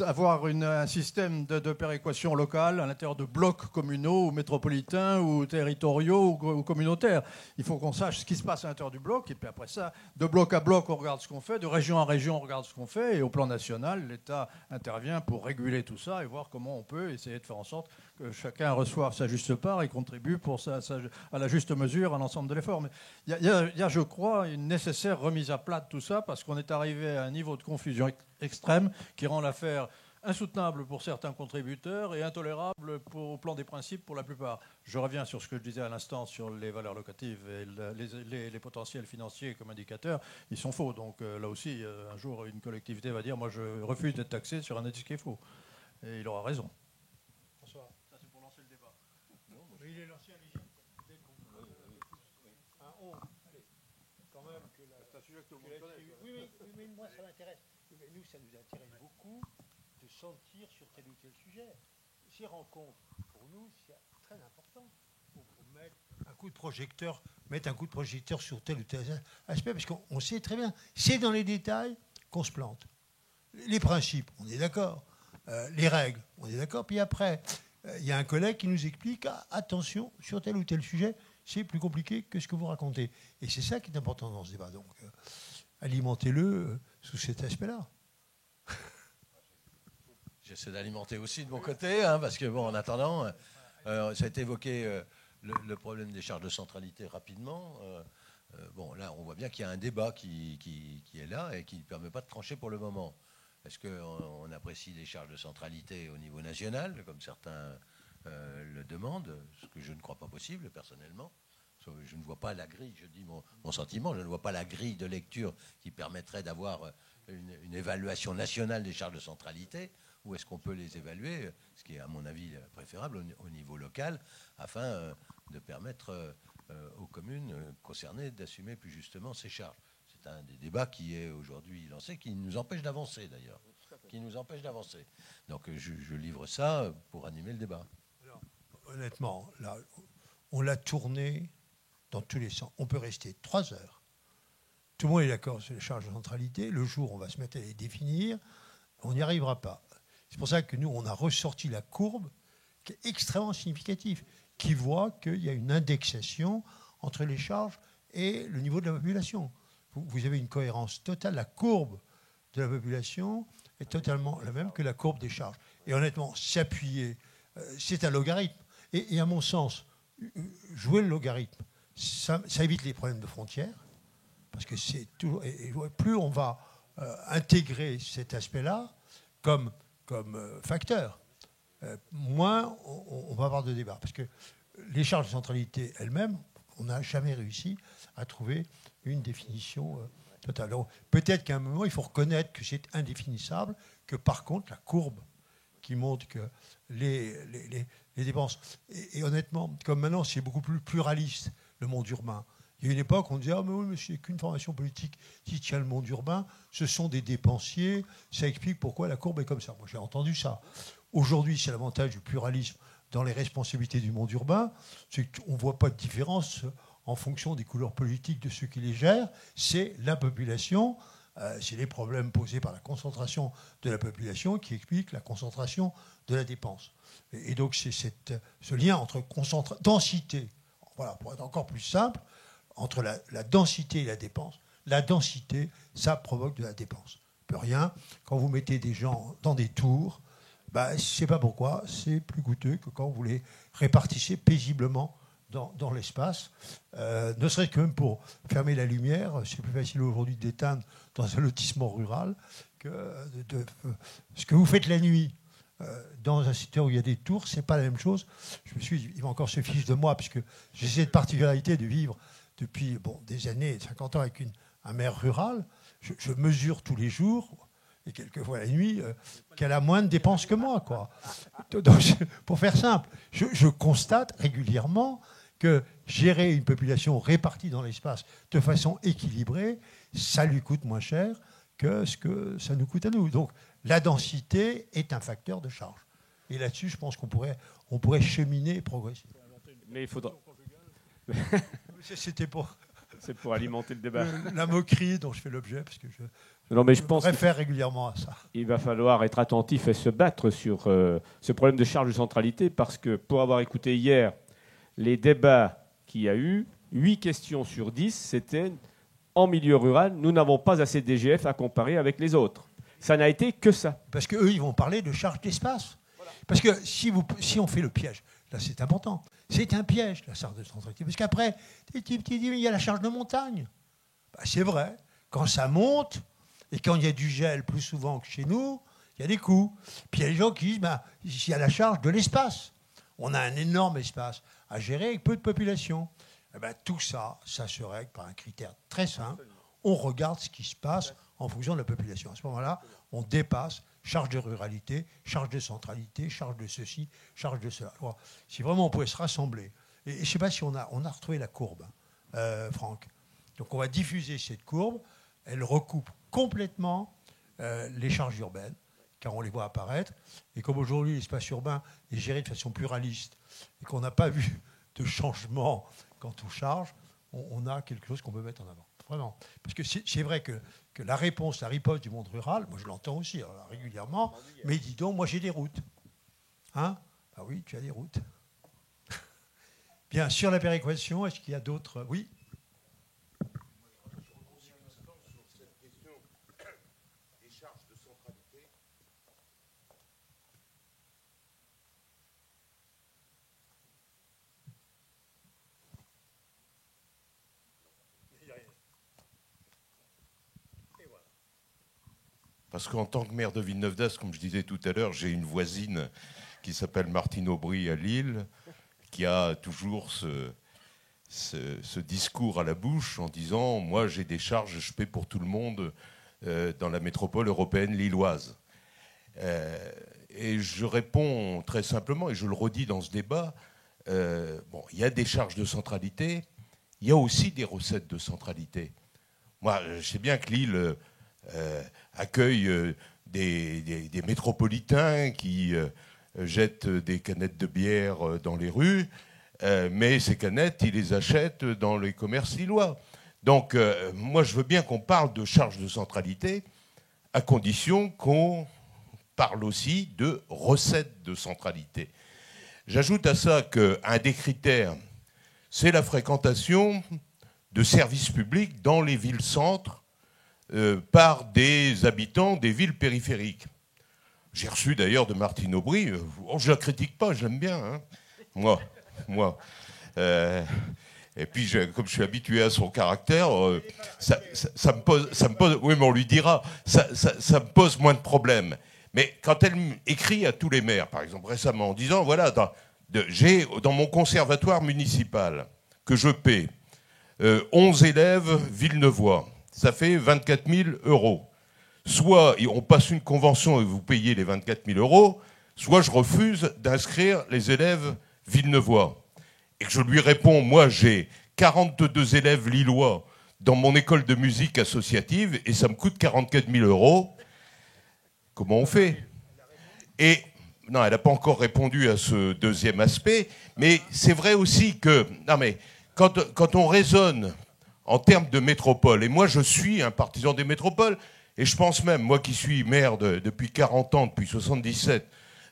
Speaker 2: avoir un système de péréquation locale à l'intérieur de blocs communaux ou métropolitains ou territoriaux ou communautaires. Il faut qu'on sache ce qui se passe à l'intérieur du bloc, et puis après ça, de bloc à bloc, on regarde ce qu'on fait, de région à région, on regarde ce qu'on fait, et au plan national, l'État intervient pour réguler tout ça et voir comment on peut essayer de faire en sorte que chacun reçoive sa juste part et contribue à la juste mesure à l'ensemble de l'effort. Mais il y a, je crois, une nécessaire remise à plat de tout ça, parce qu'on est arrivé à un niveau de confusion extrême qui rend l'affaire insoutenable pour certains contributeurs et intolérable au plan des principes pour la plupart. Je reviens sur ce que je disais à l'instant sur les valeurs locatives et les potentiels financiers comme indicateurs. Ils sont faux. Donc là aussi, un jour, une collectivité va dire « moi, je refuse d'être taxé sur un indice qui est faux ». Et il aura raison. Bonsoir. Ça, c'est pour lancer le débat. Mais il est lancé à l'hygiène. Quand même que c'est un sujet que tout le monde connaît.
Speaker 1: Oui, mais moi, ça m'intéresse. Mais nous, ça nous intéresse beaucoup de sentir sur tel ou tel sujet. Ces rencontres, pour nous, c'est très important. Pour mettre un coup de projecteur sur tel ou tel aspect, parce qu'on sait très bien, c'est dans les détails qu'on se plante. Les principes, on est d'accord. Les règles, on est d'accord. Puis après, il y a un collègue qui nous explique, attention, sur tel ou tel sujet, c'est plus compliqué que ce que vous racontez. Et c'est ça qui est important dans ce débat. Donc, alimentez-le sous cet aspect-là.
Speaker 3: J'essaie d'alimenter aussi de mon côté, parce que, bon, en attendant, ça a été évoqué le problème des charges de centralité rapidement. Bon, là, on voit bien qu'il y a un débat qui est là et qui ne permet pas de trancher pour le moment. Est-ce qu'on apprécie les charges de centralité au niveau national, comme certains le demandent, ce que je ne crois pas possible, personnellement. Je ne vois pas la grille, je dis mon sentiment, je ne vois pas la grille de lecture qui permettrait d'avoir une évaluation nationale des charges de centralité. Où est-ce qu'on peut les évaluer, ce qui est à mon avis préférable au niveau local, afin de permettre aux communes concernées d'assumer plus justement ces charges. C'est un des débats qui est aujourd'hui lancé, qui nous empêche d'avancer d'ailleurs. Donc je livre ça pour animer le débat.
Speaker 1: Alors, honnêtement, là, on l'a tourné dans tous les sens. On peut rester 3 heures. Tout le monde est d'accord sur les charges de centralité. Le jour où on va se mettre à les définir, on n'y arrivera pas. C'est pour ça que nous, on a ressorti la courbe qui est extrêmement significative, qui voit qu'il y a une indexation entre les charges et le niveau de la population. Vous avez une cohérence totale. La courbe de la population est totalement la même que la courbe des charges. Et honnêtement, s'appuyer, c'est un logarithme. Et à mon sens, jouer le logarithme, ça évite les problèmes de frontières, parce que c'est toujours, et plus on va intégrer cet aspect-là comme facteur, moins on va avoir de débats. Parce que les charges de centralité elles-mêmes, on n'a jamais réussi à trouver une définition totale. Donc, peut-être qu'à un moment, il faut reconnaître que c'est indéfinissable, que par contre, la courbe qui montre que les dépenses... Et honnêtement, comme maintenant, c'est beaucoup plus pluraliste, le monde urbain. Il y a une époque, on disait « Ah, mais oui, mais c'est qu'une formation politique qui tient le monde urbain, ce sont des dépensiers, ça explique pourquoi la courbe est comme ça. » Moi, j'ai entendu ça. Aujourd'hui, c'est l'avantage du pluralisme dans les responsabilités du monde urbain, c'est qu'on ne voit pas de différence en fonction des couleurs politiques de ceux qui les gèrent. C'est la population, c'est les problèmes posés par la concentration de la population qui expliquent la concentration de la dépense. Et donc, c'est ce lien entre densité, voilà, pour être encore plus simple, entre la densité et la dépense. La densité, ça provoque de la dépense. Peu rien. Quand vous mettez des gens dans des tours, je ne sais pas pourquoi, c'est plus coûteux que quand vous les répartissez paisiblement dans l'espace. Ne serait-ce que même pour fermer la lumière, c'est plus facile aujourd'hui d'éteindre dans un lotissement rural que ce que vous faites la nuit. Dans un secteur où il y a des tours, c'est pas la même chose. Il va encore se fiche de moi, puisque j'ai cette particularité de vivre depuis des années, 50 ans, avec un maire rural. Je mesure tous les jours, et quelquefois la nuit, qu'elle a moins de dépenses que moi, quoi. Donc, pour faire simple, je constate régulièrement que gérer une population répartie dans l'espace de façon équilibrée, ça lui coûte moins cher que ce que ça nous coûte à nous. Donc, la densité est un facteur de charge. Et là-dessus, je pense qu'on pourrait cheminer et progresser.
Speaker 4: Mais il faudra...
Speaker 1: C'était pour...
Speaker 4: C'est pour alimenter le débat.
Speaker 1: La moquerie dont je fais l'objet, parce que
Speaker 4: je pense
Speaker 1: réfère régulièrement à ça.
Speaker 4: Il va falloir être attentif et se battre sur ce problème de charge de centralité, parce que pour avoir écouté hier les débats qu'il y a eu, 8 questions sur 10, c'était en milieu rural, nous n'avons pas assez de DGF à comparer avec les autres. Ça n'a été que ça.
Speaker 1: Parce qu'eux, ils vont parler de charge d'espace. Voilà. Parce que si on fait le piège, là c'est important, c'est un piège, la charge de centralité. Parce qu'après, tu dis, il y a la charge de montagne. C'est vrai, quand ça monte, et quand il y a du gel plus souvent que chez nous, il y a des coûts. Puis il y a des gens qui disent, il y a la charge de l'espace. On a un énorme espace à gérer avec peu de population. Tout ça, ça se règle par un critère très simple. On regarde ce qui se passe en fonction de la population. À ce moment-là, on dépasse charge de ruralité, charge de centralité, charge de ceci, charge de cela. Alors, si vraiment on pouvait se rassembler, et je ne sais pas si on a retrouvé la courbe, Franck. Donc on va diffuser cette courbe, elle recoupe complètement les charges urbaines, car on les voit apparaître. Et comme aujourd'hui l'espace urbain est géré de façon pluraliste, et qu'on n'a pas vu de changement quant aux charges, on a quelque chose qu'on peut mettre en avant. Vraiment. Parce que c'est vrai que la réponse, la riposte du monde rural, moi je l'entends aussi régulièrement, mais dis donc, moi j'ai des routes. Hein ? Ah oui, tu as des routes. Bien, sur la péréquation, est-ce qu'il y a d'autres ? Oui.
Speaker 7: Parce qu'en tant que maire de Villeneuve-d'Ascq, comme je disais tout à l'heure, j'ai une voisine qui s'appelle Martine Aubry à Lille, qui a toujours ce discours à la bouche en disant « Moi, j'ai des charges, je paie pour tout le monde dans la métropole européenne lilloise. » Et je réponds très simplement, et je le redis dans ce débat, il y a des charges de centralité, il y a aussi des recettes de centralité. Moi, je sais bien que Lille... accueille des métropolitains qui jettent des canettes de bière dans les rues, mais ces canettes, ils les achètent dans les commerces lillois. Donc, moi, je veux bien qu'on parle de charge de centralité, à condition qu'on parle aussi de recettes de centralité. J'ajoute à ça qu'un des critères c'est la fréquentation de services publics dans les villes-centres par des habitants des villes périphériques. J'ai reçu d'ailleurs de Martine Aubry, je ne la critique pas, je l'aime bien, hein. Moi. Et puis, comme je suis habitué à son caractère, ça me pose, oui, mais on lui dira, ça me pose moins de problèmes. Mais quand elle écrit à tous les maires, par exemple récemment, en disant, voilà, j'ai dans mon conservatoire municipal que je paie 11 élèves villeneuvois, ça fait 24 000 €. Soit on passe une convention et vous payez les 24 000 €, soit je refuse d'inscrire les élèves villeneuvois. Et que je lui réponds, moi j'ai 42 élèves lillois dans mon école de musique associative et ça me coûte 44 000 €. Comment on fait? Et non, elle n'a pas encore répondu à ce deuxième aspect, mais c'est vrai aussi que non, mais quand on raisonne en termes de métropole, et moi je suis un partisan des métropoles, et je pense même, moi qui suis maire depuis 40 ans, depuis 77,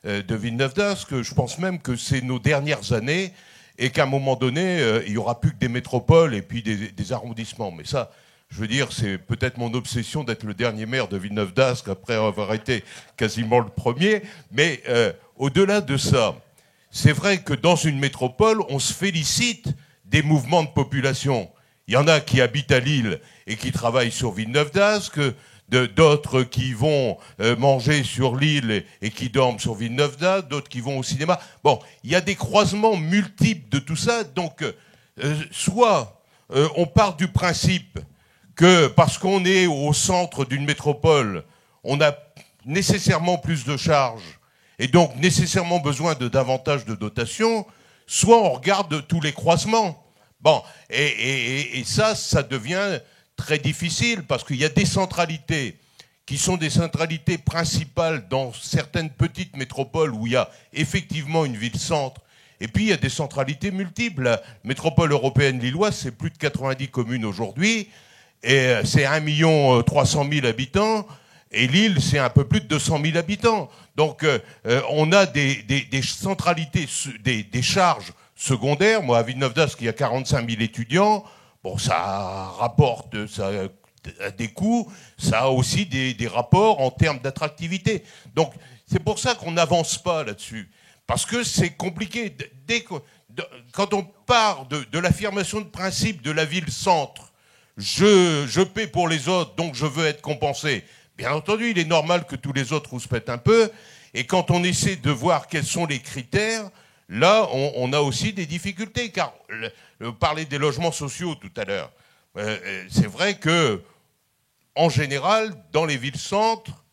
Speaker 7: de Villeneuve-d'Ascq, je pense même que c'est nos dernières années et qu'à un moment donné, il n'y aura plus que des métropoles et puis des arrondissements. Mais ça, je veux dire, c'est peut-être mon obsession d'être le dernier maire de Villeneuve-d'Ascq après avoir été quasiment le premier. Mais au-delà de ça, c'est vrai que dans une métropole, on se félicite des mouvements de population. Il y en a qui habitent à Lille et qui travaillent sur Villeneuve-d'Ascq, d'autres qui vont manger sur l'île et qui dorment sur Villeneuve-d'Ascq, d'autres qui vont au cinéma. Bon, il y a des croisements multiples de tout ça. Donc, soit on part du principe que parce qu'on est au centre d'une métropole, on a nécessairement plus de charges et donc nécessairement besoin de davantage de dotations, soit on regarde tous les croisements. Bon, et ça devient très difficile parce qu'il y a des centralités qui sont des centralités principales dans certaines petites métropoles où il y a effectivement une ville-centre. Et puis il y a des centralités multiples. La métropole européenne lilloise, c'est plus de 90 communes aujourd'hui, et c'est 1 300 000 habitants, et Lille, c'est un peu plus de 200 000 habitants. Donc on a des centralités, des charges secondaires. Moi, à Villeneuve-d'Ascq, il y a 45 000 étudiants. Bon, ça rapporte, ça a des coûts, ça a aussi des rapports en termes d'attractivité. Donc, c'est pour ça qu'on n'avance pas là-dessus. Parce que c'est compliqué. Quand on part de l'affirmation de principe de la ville-centre, je paie pour les autres, donc je veux être compensé. Bien entendu, il est normal que tous les autres rouspètent un peu. Et quand on essaie de voir quels sont les critères, là, on a aussi des difficultés. Car vous parlez des logements sociaux tout à l'heure. C'est vrai que, en général, dans les villes-centres,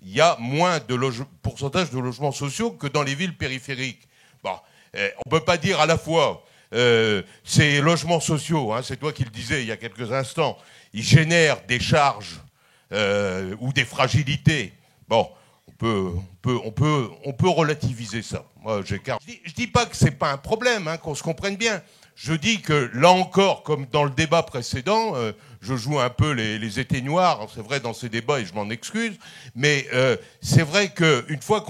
Speaker 7: il y a moins de pourcentage de logements sociaux que dans les villes périphériques. Bon, on ne peut pas dire à la fois ces logements sociaux, hein, c'est toi qui le disais il y a quelques instants, ils génèrent des charges ou des fragilités. Bon, on peut relativiser ça. Moi, je dis pas que c'est pas un problème, hein, qu'on se comprenne bien. Je dis que là encore, comme dans le débat précédent, je joue un peu les éteignoirs, c'est vrai dans ces débats et je m'en excuse, mais c'est vrai qu'une fois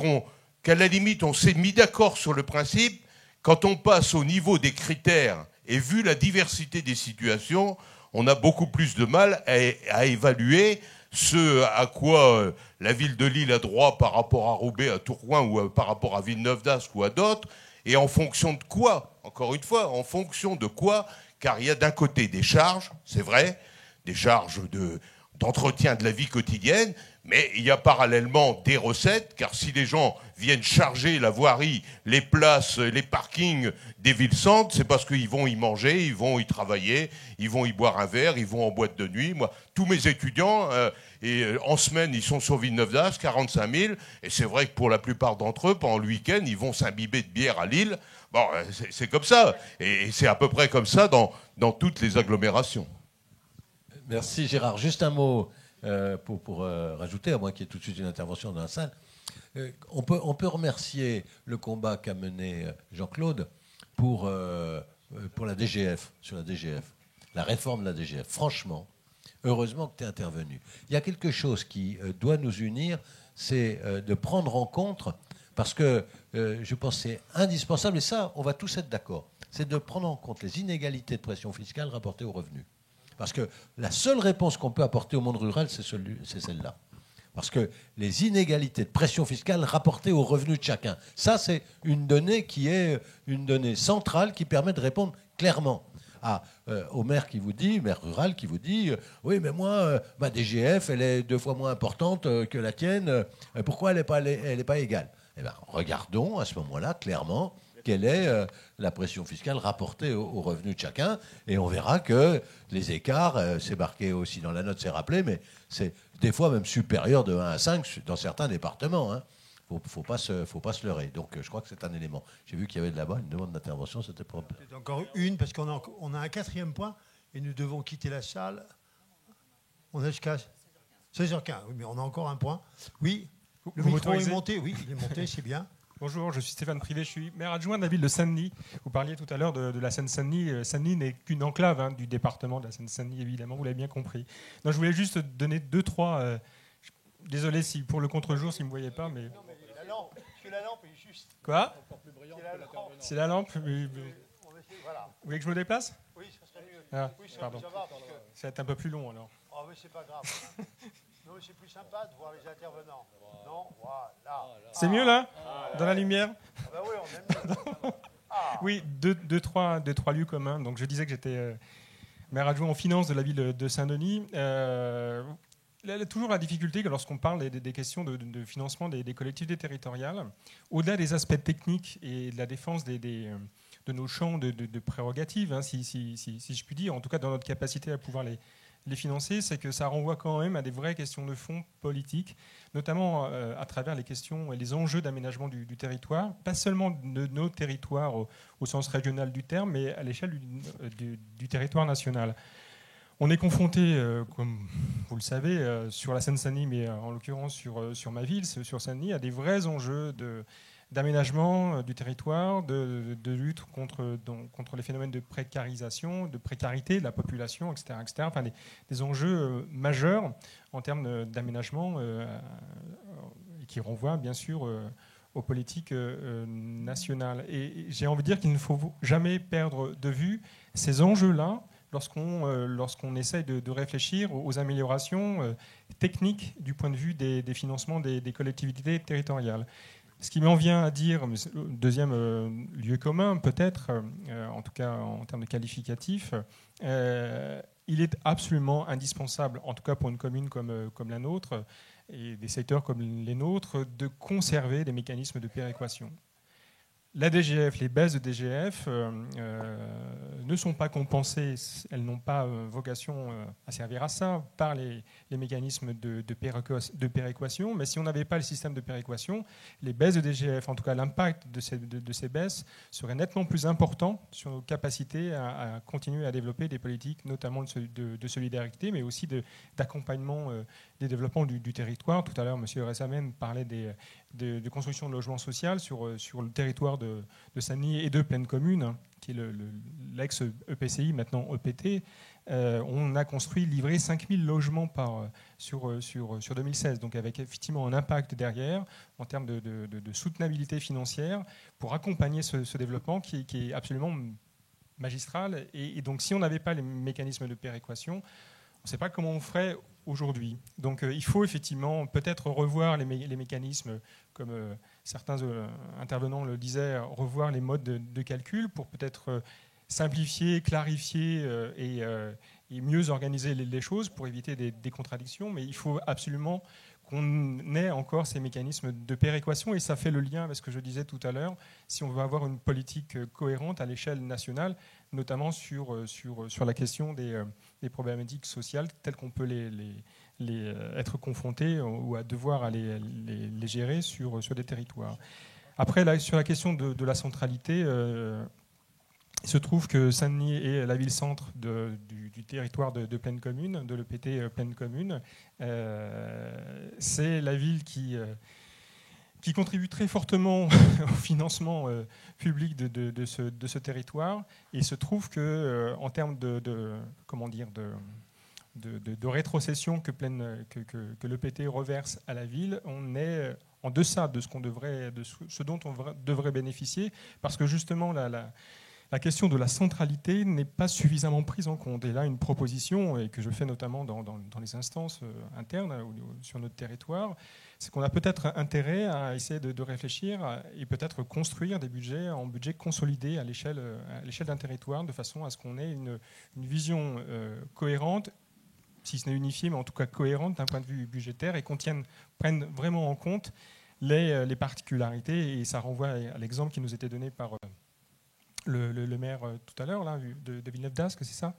Speaker 7: qu'à la limite on s'est mis d'accord sur le principe, quand on passe au niveau des critères et vu la diversité des situations, on a beaucoup plus de mal à évaluer ce à quoi la ville de Lille a droit par rapport à Roubaix, à Tourcoing ou par rapport à Villeneuve-d'Ascq ou à d'autres, et en fonction de quoi, encore une fois, en fonction de quoi, car il y a d'un côté des charges, c'est vrai, des charges d'entretien de la vie quotidienne, mais il y a parallèlement des recettes, car si les gens viennent charger la voirie, les places, les parkings des villes-centres, c'est parce qu'ils vont y manger, ils vont y travailler, ils vont y boire un verre, ils vont en boîte de nuit. Moi, tous mes étudiants, en semaine, ils sont sur Villeneuve-d'Ascq, 45 000, et c'est vrai que pour la plupart d'entre eux, pendant le week-end, ils vont s'imbiber de bière à Lille. Bon, c'est comme ça, et c'est à peu près comme ça dans toutes les agglomérations.
Speaker 3: Merci Gérard. Juste un mot pour rajouter, à moins qu'il y ait tout de suite une intervention dans la salle. On peut remercier le combat qu'a mené Jean-Claude pour la DGF, sur la DGF, la réforme de la DGF. Franchement, heureusement que tu es intervenu. Il y a quelque chose qui doit nous unir, c'est de prendre en compte, parce que je pense que c'est indispensable, et ça, on va tous être d'accord, c'est de prendre en compte les inégalités de pression fiscale rapportées aux revenus. Parce que la seule réponse qu'on peut apporter au monde rural, c'est celle-là. Parce que les inégalités de pression fiscale rapportées aux revenus de chacun, ça c'est une donnée qui est une donnée centrale qui permet de répondre clairement au maire qui vous dit, maire rural qui vous dit, oui mais moi, ma DGF elle est 2 fois moins importante que la tienne, pourquoi elle n'est pas égale? Eh bien, regardons à ce moment-là clairement quelle est la pression fiscale rapportée aux revenus de chacun, et on verra que les écarts, c'est marqué aussi dans la note, c'est rappelé, mais c'est des fois même supérieur de 1 à 5 dans certains départements. Hein. Faut pas se leurrer. Donc je crois que c'est un élément. J'ai vu qu'il y avait là-bas une demande d'intervention, c'était pas...
Speaker 1: Encore une, parce qu'on a un 4e point, et nous devons quitter la salle. On a jusqu'à 16h15, oui, mais on a encore un point. Oui, le micro est monté, oui, il est monté, c'est bien.
Speaker 9: Bonjour, je suis Stéphane Privé, je suis maire adjoint de la ville de Saint-Denis. Vous parliez tout à l'heure de la Seine-Saint-Denis. Saint-Denis n'est qu'une enclave du département de la Seine-Saint-Denis, évidemment, vous l'avez bien compris. Donc, je voulais juste donner 2-3... désolé si pour le contre-jour, si vous ne me voyez pas, mais...
Speaker 1: Non, mais la lampe est juste...
Speaker 9: Quoi?
Speaker 1: C'est la lampe.
Speaker 9: Vous voulez que je me déplace?
Speaker 1: Oui, ça serait mieux.
Speaker 9: Ah,
Speaker 1: oui,
Speaker 9: pardon.
Speaker 1: Ça va, parce que...
Speaker 9: Ça va être un peu plus long, alors.
Speaker 1: Oh, mais c'est pas grave. Non, mais c'est plus sympa de voir les intervenants. Non, voilà.
Speaker 9: C'est mieux, là? Dans la lumière?
Speaker 1: Ah bah oui, on aime mieux.
Speaker 9: Oui, deux, trois lieux communs. Donc, je disais que j'étais maire adjoint en finance de la ville de Saint-Denis. Toujours la difficulté que lorsqu'on parle des questions de financement des collectivités territoriales, au-delà des aspects techniques et de la défense de nos champs de prérogatives, si je puis dire, en tout cas dans notre capacité à pouvoir les financer, c'est que ça renvoie quand même à des vraies questions de fond politiques, notamment à travers les questions et les enjeux d'aménagement du territoire, pas seulement de nos territoires au sens régional du terme, mais à l'échelle du territoire national. On est confronté, comme vous le savez, sur la Seine-Saint-Denis, mais en l'occurrence sur ma ville, sur Saint-Denis, à des vrais enjeux d'aménagement du territoire, de lutte contre les phénomènes de précarisation, de précarité de la population, etc. Enfin, des enjeux majeurs en termes d'aménagement et qui renvoient bien sûr aux politiques nationales. Et j'ai envie de dire qu'il ne faut jamais perdre de vue ces enjeux-là lorsqu'on essaye de réfléchir aux améliorations techniques du point de vue des financements des collectivités territoriales. Ce qui m'en vient à dire, deuxième lieu commun peut-être, en tout cas en termes de qualificatif, il est absolument indispensable, en tout cas pour une commune comme la nôtre et des secteurs comme les nôtres, de conserver des mécanismes de péréquation. La DGF, les baisses de DGF ne sont pas compensées, elles n'ont pas vocation à servir à ça par les mécanismes de péréquation. Mais si on n'avait pas le système de péréquation, les baisses de DGF, en tout cas l'impact de ces baisses, serait nettement plus important sur nos capacités à continuer à développer des politiques, notamment de solidarité, mais aussi d'accompagnement des développements du territoire. Tout à l'heure, M. Ressamen parlait de construction de logements sociaux sur le territoire de Saint-Denis et de Plaine Commune, qui est l'ex-EPCI, maintenant EPT. On a construit, livré 5000 logements sur 2016, donc avec effectivement un impact derrière en termes de soutenabilité financière pour accompagner ce développement qui est absolument magistral. Et donc si on n'avait pas les mécanismes de péréquation, on ne sait pas comment on ferait aujourd'hui. Donc il faut effectivement peut-être revoir les mécanismes, comme certains intervenants le disaient, revoir les modes de calcul pour peut-être simplifier, clarifier et mieux organiser les choses pour éviter des contradictions. Mais il faut absolument qu'on ait encore ces mécanismes de péréquation, et ça fait le lien avec ce que je disais tout à l'heure, si on veut avoir une politique cohérente à l'échelle nationale, notamment sur la question des problématiques sociales telles qu'on peut être confronté ou à devoir aller les gérer sur des territoires. Après, sur la question de la centralité, il se trouve que Saint-Denis est la ville-centre du territoire de Plaine Commune, de l'EPT Plaine Commune. C'est la ville qui contribue très fortement au financement public de ce territoire. Et il se trouve qu'en termes de rétrocession que l'EPT reverse à la ville, on est en deçà de ce dont on devrait bénéficier, parce que justement la la question de la centralité n'est pas suffisamment prise en compte. Et là, une proposition, et que je fais notamment dans les instances internes sur notre territoire, c'est qu'on a peut-être intérêt à essayer de réfléchir et peut-être construire des budgets en budget consolidé à l'échelle d'un territoire, de façon à ce qu'on ait une vision cohérente, si ce n'est unifiée, mais en tout cas cohérente d'un point de vue budgétaire, et qu'on prenne vraiment en compte les particularités. Et ça renvoie à l'exemple qui nous était donné par le maire tout à l'heure, là, de Villeneuve-d'Ascq, c'est ça?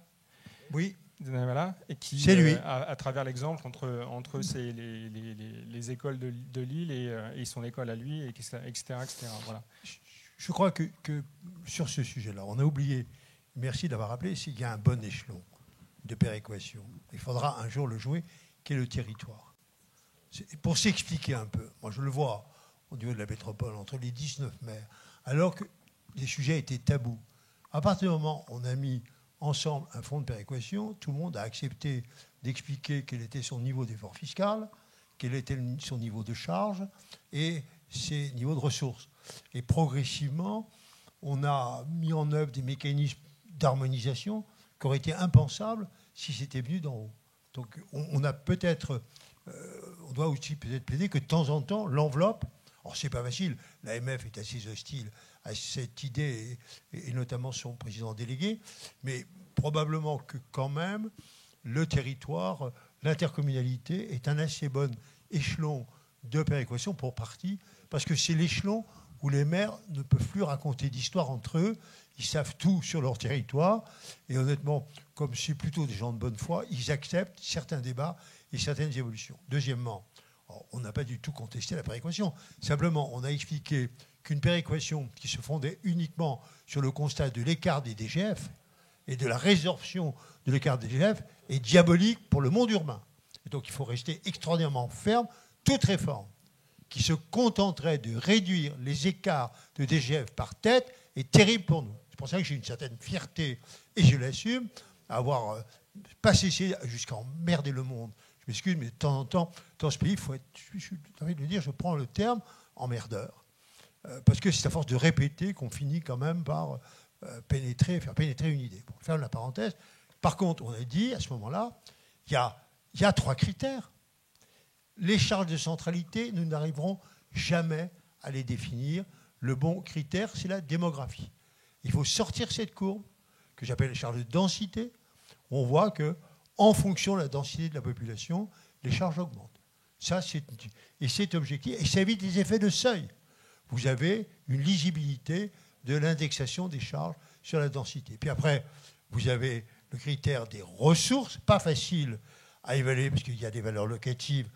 Speaker 1: Oui.
Speaker 9: Voilà, et qui,
Speaker 1: c'est lui.
Speaker 9: À travers l'exemple entre les écoles de Lille et son école à lui, etc. Voilà.
Speaker 1: Je crois que sur ce sujet-là, on a oublié, merci d'avoir rappelé, s'il y a un bon échelon de péréquation, il faudra un jour le jouer, qui est le territoire. Pour s'expliquer un peu, moi je le vois au niveau de la métropole, entre les 19 maires, alors que les sujets étaient tabous. À partir du moment où on a mis ensemble un fonds de péréquation, tout le monde a accepté d'expliquer quel était son niveau d'effort fiscal, quel était son niveau de charge et ses niveaux de ressources. Et progressivement, on a mis en œuvre des mécanismes d'harmonisation qui auraient été impensables si c'était venu d'en haut. Donc on a peut-être, on doit aussi peut-être plaider que de temps en temps, l'enveloppe, alors c'est pas facile, l'AMF est assez hostile à cette idée, et notamment son président délégué, mais probablement que quand même, le territoire, l'intercommunalité est un assez bon échelon de péréquation pour partie, parce que c'est l'échelon où les maires ne peuvent plus raconter d'histoire entre eux, ils savent tout sur leur territoire, et honnêtement, comme c'est plutôt des gens de bonne foi, ils acceptent certains débats et certaines évolutions. Deuxièmement, on n'a pas du tout contesté la péréquation, simplement on a expliqué qu'une péréquation qui se fondait uniquement sur le constat de l'écart des DGF et de la résorption de l'écart des DGF est diabolique pour le monde urbain. Et donc il faut rester extraordinairement ferme. Toute réforme qui se contenterait de réduire les écarts de DGF par tête est terrible pour nous. C'est pour ça que j'ai une certaine fierté, et je l'assume, à avoir pas cessé jusqu'à emmerder le monde. Je m'excuse, mais de temps en temps, dans ce pays, il faut être, j'ai envie de le dire, je prends le terme, emmerdeur. Parce que c'est à force de répéter qu'on finit quand même par faire pénétrer une idée. Pour faire la parenthèse. Par contre, on a dit, à ce moment-là, il y a 3 critères. Les charges de centralité, nous n'arriverons jamais à les définir. Le bon critère, c'est la démographie. Il faut sortir cette courbe, que j'appelle les charges de densité. On voit qu'en fonction de la densité de la population, les charges augmentent. Ça, c'est objectif. Et ça évite les effets de seuil. Vous avez une lisibilité de l'indexation des charges sur la densité. Puis après, vous avez le critère des ressources, pas facile à évaluer, parce qu'il y a des valeurs locatives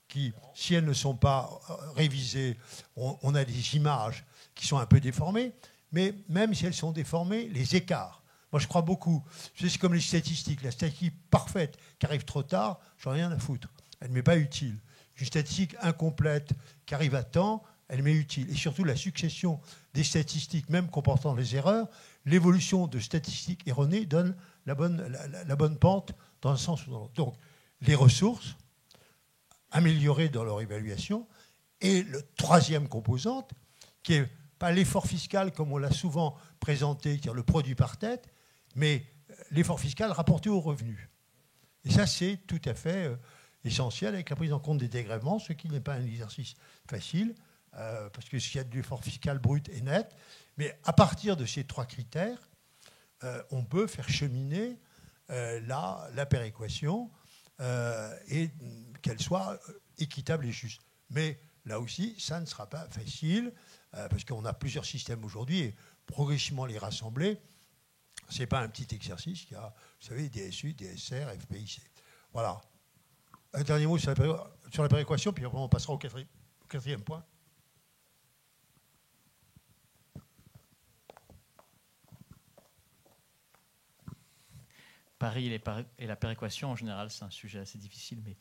Speaker 1: qui, si elles ne sont pas révisées, on a des images qui sont un peu déformées, mais même si elles sont déformées, les écarts. Moi, je crois beaucoup. C'est comme les statistiques. La statistique parfaite qui arrive trop tard, j'en ai rien à foutre. Elle ne m'est pas utile. Une statistique incomplète qui arrive à temps, elle m'est utile. Et surtout, la succession des statistiques, même comportant des erreurs, l'évolution de statistiques erronées donne la bonne pente dans un sens ou dans l'autre. Donc, les ressources, améliorées dans leur évaluation, et le troisième composante, qui n'est pas l'effort fiscal comme on l'a souvent présenté, c'est-à-dire le produit par tête, mais l'effort fiscal rapporté aux revenus. Et ça, c'est tout à fait essentiel avec la prise en compte des dégrèvements, ce qui n'est pas un exercice facile, parce que s'il y a de l'effort fiscal brut et net, mais à partir de ces 3 critères, on peut faire cheminer la péréquation et qu'elle soit équitable et juste. Mais là aussi, ça ne sera pas facile, parce qu'on a plusieurs systèmes aujourd'hui, et progressivement les rassembler, ce n'est pas un petit exercice. Il y a, vous savez, DSU, DSR, FPIC. Voilà. Un dernier mot sur la péréquation, puis après on passera au quatrième point.
Speaker 6: Paris et la péréquation, en général, c'est un sujet assez difficile. Mais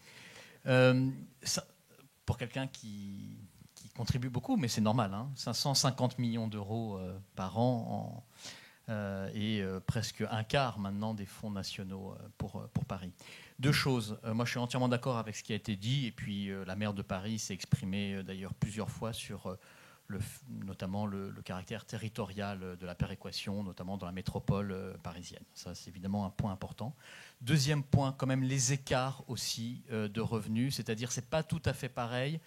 Speaker 6: pour quelqu'un qui contribue beaucoup, mais c'est normal, 550 millions d'euros par an et presque un quart maintenant des fonds nationaux pour Paris. 2 choses. Moi, je suis entièrement d'accord avec ce qui a été dit. Et puis, la maire de Paris s'est exprimée d'ailleurs plusieurs fois sur notamment le caractère territorial de la péréquation, notamment dans la métropole parisienne. Ça, c'est évidemment un point important. Deuxième point, quand même, les écarts aussi de revenus, c'est-à-dire c'est pas tout à fait pareil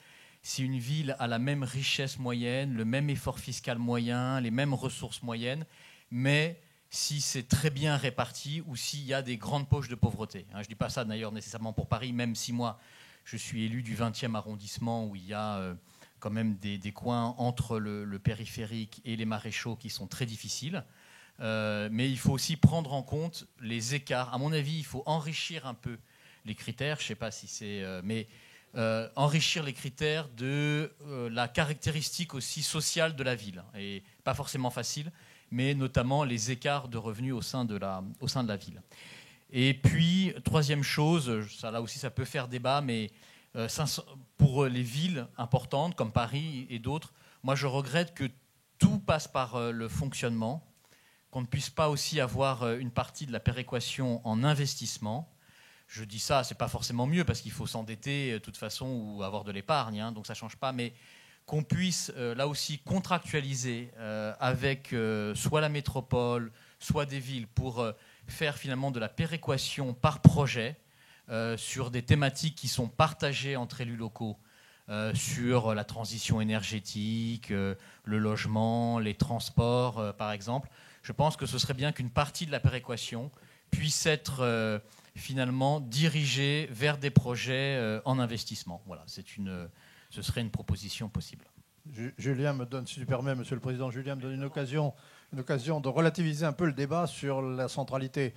Speaker 6: si une ville a la même richesse moyenne, le même effort fiscal moyen, les mêmes ressources moyennes, mais si c'est très bien réparti ou s'il y a des grandes poches de pauvreté. Je ne dis pas ça d'ailleurs nécessairement pour Paris, même si moi je suis élu du 20e arrondissement où il y a quand même des coins entre le périphérique et les maréchaux qui sont très difficiles. Mais il faut aussi prendre en compte les écarts. À mon avis, il faut enrichir un peu les critères. Je ne sais pas si c'est... enrichir les critères de la caractéristique aussi sociale de la ville. Et pas forcément facile, mais notamment les écarts de revenus au sein de la ville. Et puis, troisième chose, ça, là aussi ça peut faire débat, mais pour les villes importantes comme Paris et d'autres, moi je regrette que tout passe par le fonctionnement, qu'on ne puisse pas aussi avoir une partie de la péréquation en investissement. Je dis ça, c'est pas forcément mieux parce qu'il faut s'endetter de toute façon ou avoir de l'épargne, donc ça change pas, mais qu'on puisse là aussi contractualiser avec soit la métropole, soit des villes pour faire finalement de la péréquation par projet sur des thématiques qui sont partagées entre élus locaux, sur la transition énergétique, le logement, les transports par exemple. Je pense que ce serait bien qu'une partie de la péréquation puisse être finalement dirigée vers des projets en investissement. Voilà, ce serait une proposition possible.
Speaker 2: Julien me donne, si tu permets, Monsieur le Président, Julien me donne une occasion de relativiser un peu le débat sur la centralité.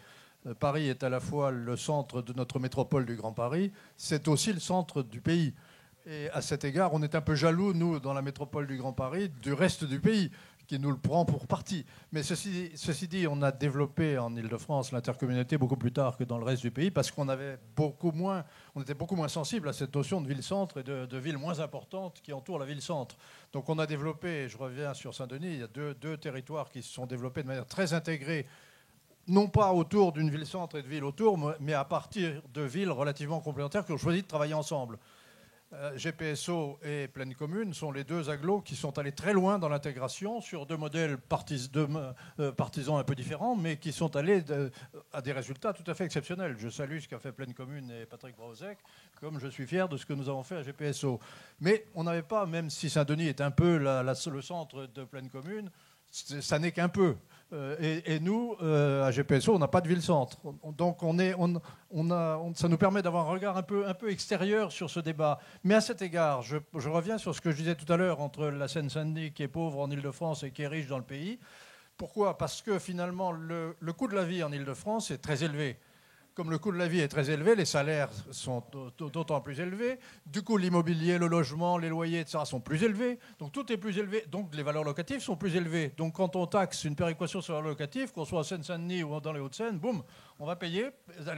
Speaker 2: Paris est à la fois le centre de notre métropole du Grand Paris, c'est aussi le centre du pays. Et à cet égard, on est un peu jaloux, nous, dans la métropole du Grand Paris, du reste du pays, qui nous le prend pour partie. Mais ceci dit, on a développé en Île-de-France l'intercommunalité beaucoup plus tard que dans le reste du pays, parce qu'on était beaucoup moins sensible à cette notion de ville-centre et de ville moins importante qui entoure la ville-centre. Donc on a développé, je reviens sur Saint-Denis, il y a deux territoires qui se sont développés de manière très intégrée, non pas autour d'une ville-centre et de villes autour, mais à partir de villes relativement complémentaires qui ont choisi de travailler ensemble. GPSO et Pleine Commune sont les deux agglos qui sont allés très loin dans l'intégration sur deux modèles partisans un peu différents, mais qui sont allés à des résultats tout à fait exceptionnels. Je salue ce qu'a fait Pleine Commune et Patrick Brauzek, comme je suis fier de ce que nous avons fait à GPSO. Mais on n'avait pas, même si Saint-Denis est un peu le centre de Pleine Commune, ça n'est qu'un peu. Et nous, à GPSO, on n'a pas de ville-centre. Donc ça nous permet d'avoir un regard un peu extérieur sur ce débat. Mais à cet égard, je reviens sur ce que je disais tout à l'heure entre la Seine-Saint-Denis qui est pauvre en Île-de-France et qui est riche dans le pays. Pourquoi ? Parce que finalement, le coût de la vie en Île-de-France est très élevé. Comme le coût de la vie est très élevé, les salaires sont d'autant plus élevés. Du coup, l'immobilier, le logement, les loyers, etc. sont plus élevés. Donc tout est plus élevé. Donc les valeurs locatives sont plus élevées. Donc quand on taxe une péréquation sur la valeur locative, qu'on soit à Seine-Saint-Denis ou dans les Hauts-de-Seine, boum, on va payer.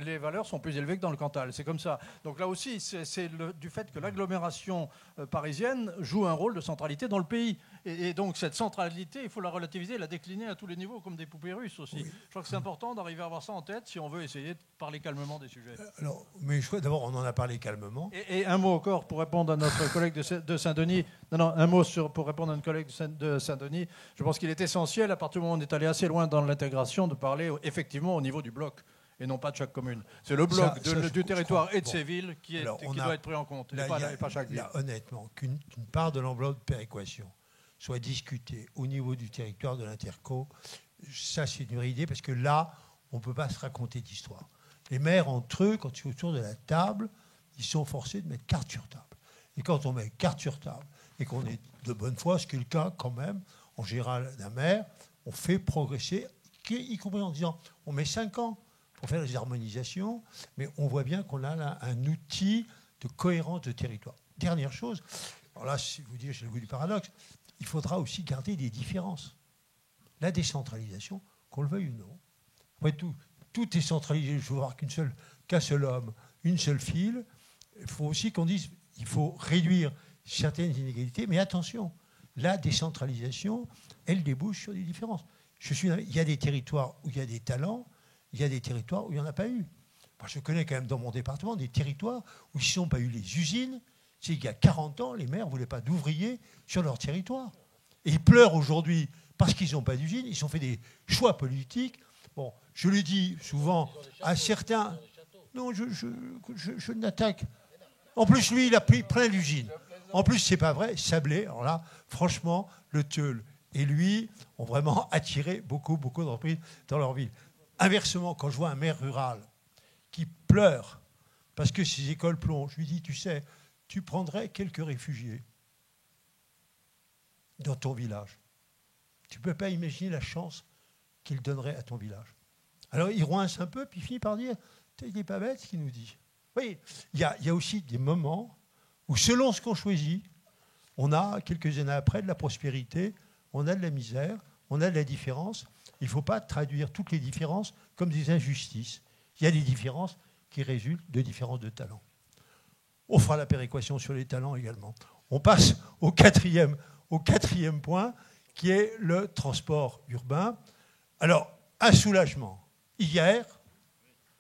Speaker 2: Les valeurs sont plus élevées que dans le Cantal. C'est comme ça. Donc là aussi, c'est du fait que l'agglomération parisienne joue un rôle de centralité dans le pays. Et donc cette centralité, il faut la relativiser, la décliner à tous les niveaux, comme des poupées russes aussi. Oui. Je crois que c'est important d'arriver à avoir ça en tête si on veut essayer de parler calmement des sujets.
Speaker 1: Alors, mais d'abord, on en a parlé calmement.
Speaker 2: Et un mot encore pour répondre à notre collègue de Saint-Denis. Non, un mot pour répondre à notre collègue de Saint-Denis. Je pense qu'il est essentiel, à partir du moment où on est allé assez loin dans l'intégration, de parler effectivement au niveau du bloc et non pas de chaque commune. C'est le bloc du territoire et de ses villes qui doit être pris en compte, et pas chaque ville.
Speaker 1: Là, honnêtement, qu'une part de l'enveloppe de péréquation soit discutée au niveau du territoire de l'interco, ça c'est une vraie idée, parce que là, on ne peut pas se raconter d'histoire. Les maires, entre eux, quand ils sont autour de la table, ils sont forcés de mettre carte sur table. Et quand on met carte sur table et qu'on est de bonne foi, ce qui est le cas quand même, en général d'un maire, on fait progresser, y compris en disant on met 5 ans pour faire les harmonisations, mais on voit bien qu'on a là un outil de cohérence de territoire. Dernière chose, alors là, si vous dites, j'ai le goût du paradoxe, il faudra aussi garder des différences. La décentralisation, qu'on le veuille ou non. Après tout est centralisé. Je veux voir qu'un seul homme, une seule file. Il faut aussi qu'on dise qu'il faut réduire certaines inégalités, mais attention, la décentralisation, elle débouche sur des différences. Il y a des territoires où il y a des talents, il y a des territoires où il n'y en a pas eu. Je connais quand même dans mon département des territoires où ils n'ont pas eu les usines. C'est qu'il y a 40 ans, les maires ne voulaient pas d'ouvriers sur leur territoire. Et ils pleurent aujourd'hui parce qu'ils n'ont pas d'usine. Ils ont fait des choix politiques. Bon, je le dis souvent à certains... Non, je n'attaque. En plus, lui, il a pris plein d'usines. En plus, c'est pas vrai. Sablé, alors là, franchement, le Tilleul et lui ont vraiment attiré beaucoup d'entreprises dans leur ville. Inversement, quand je vois un maire rural qui pleure parce que ses écoles plongent, je lui dis, tu sais, tu prendrais quelques réfugiés dans ton village. Tu ne peux pas imaginer la chance qu'il donnerait à ton village. Alors il roince un peu, puis il finit par dire, il n'est pas bête ce qu'il nous dit. Oui, il y a aussi des moments où, selon ce qu'on choisit, on a, quelques années après, de la prospérité, on a de la misère, on a de la différence. Il ne faut pas traduire toutes les différences comme des injustices. Il y a des différences qui résultent de différences de talents. On fera la péréquation sur les talents également. On passe au quatrième point, qui est le transport urbain. Alors, un soulagement. Hier,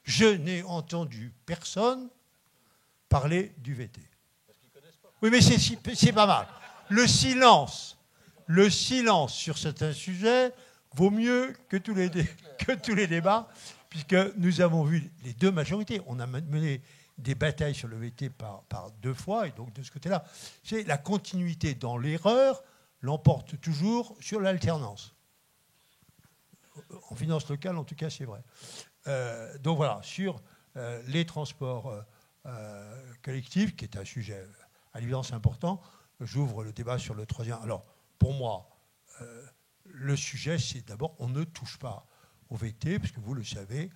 Speaker 1: je n'ai entendu personne parler du VT. Oui, mais c'est pas mal. Le silence sur certains sujets vaut mieux que tous les débats, puisque nous avons vu les deux majorités. On a mené des batailles sur le VT par deux fois, et donc de ce côté-là, c'est la continuité dans l'erreur l'emporte toujours sur l'alternance. En finance locale, en tout cas, c'est vrai. Donc voilà, sur les transports collectifs, qui est un sujet à l'évidence important, j'ouvre le débat sur le troisième. Alors, pour moi, le sujet, c'est d'abord, on ne touche pas au VT, parce que vous le savez,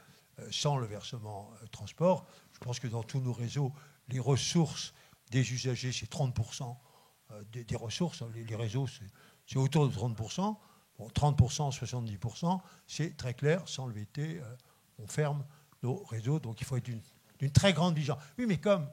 Speaker 1: sans le versement transport, je pense que dans tous nos réseaux, les ressources des usagers, c'est 30% des ressources. Les réseaux, c'est autour de 30%. Bon, 30%, 70%, c'est très clair. Sans le VT, on ferme nos réseaux. Donc il faut être d'une très grande vigilance. Oui, mais comme...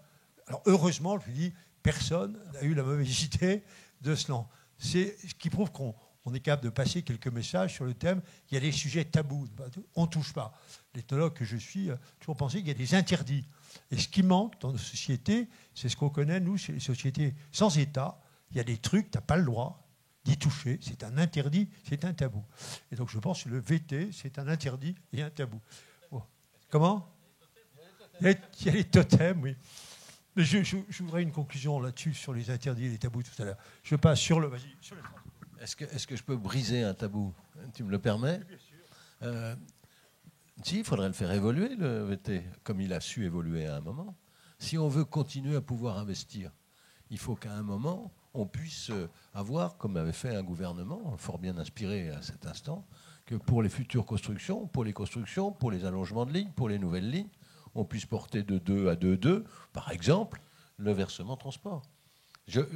Speaker 1: Alors heureusement, je vous dis, personne n'a eu la mauvaise idée de ce lancer. C'est ce qui prouve qu'on est capable de passer quelques messages sur le thème. Il y a des sujets tabous. On ne touche pas. L'ethnologue que je suis, toujours pensé qu'il y a des interdits. Et ce qui manque dans nos sociétés, c'est ce qu'on connaît, nous, c'est les sociétés sans État. Il y a des trucs, tu n'as pas le droit d'y toucher. C'est un interdit, c'est un tabou. Et donc je pense que le VT, c'est un interdit et un tabou. Oh. Comment ? Il y a les totems, oui. Mais je voudrais une conclusion là-dessus, sur les interdits et les tabous tout à l'heure. Je passe sur le... Vas-y, sur les...
Speaker 3: Est-ce que je peux briser un tabou ? Tu me le permets ?
Speaker 1: Bien sûr.
Speaker 3: Si, il faudrait le faire évoluer, le VT, comme il a su évoluer à un moment. Si on veut continuer à pouvoir investir, il faut qu'à un moment, on puisse avoir, comme avait fait un gouvernement, fort bien inspiré à cet instant, que pour les futures constructions, pour les allongements de lignes, pour les nouvelles lignes, on puisse porter de 2 à 2,2, par exemple, le versement transport.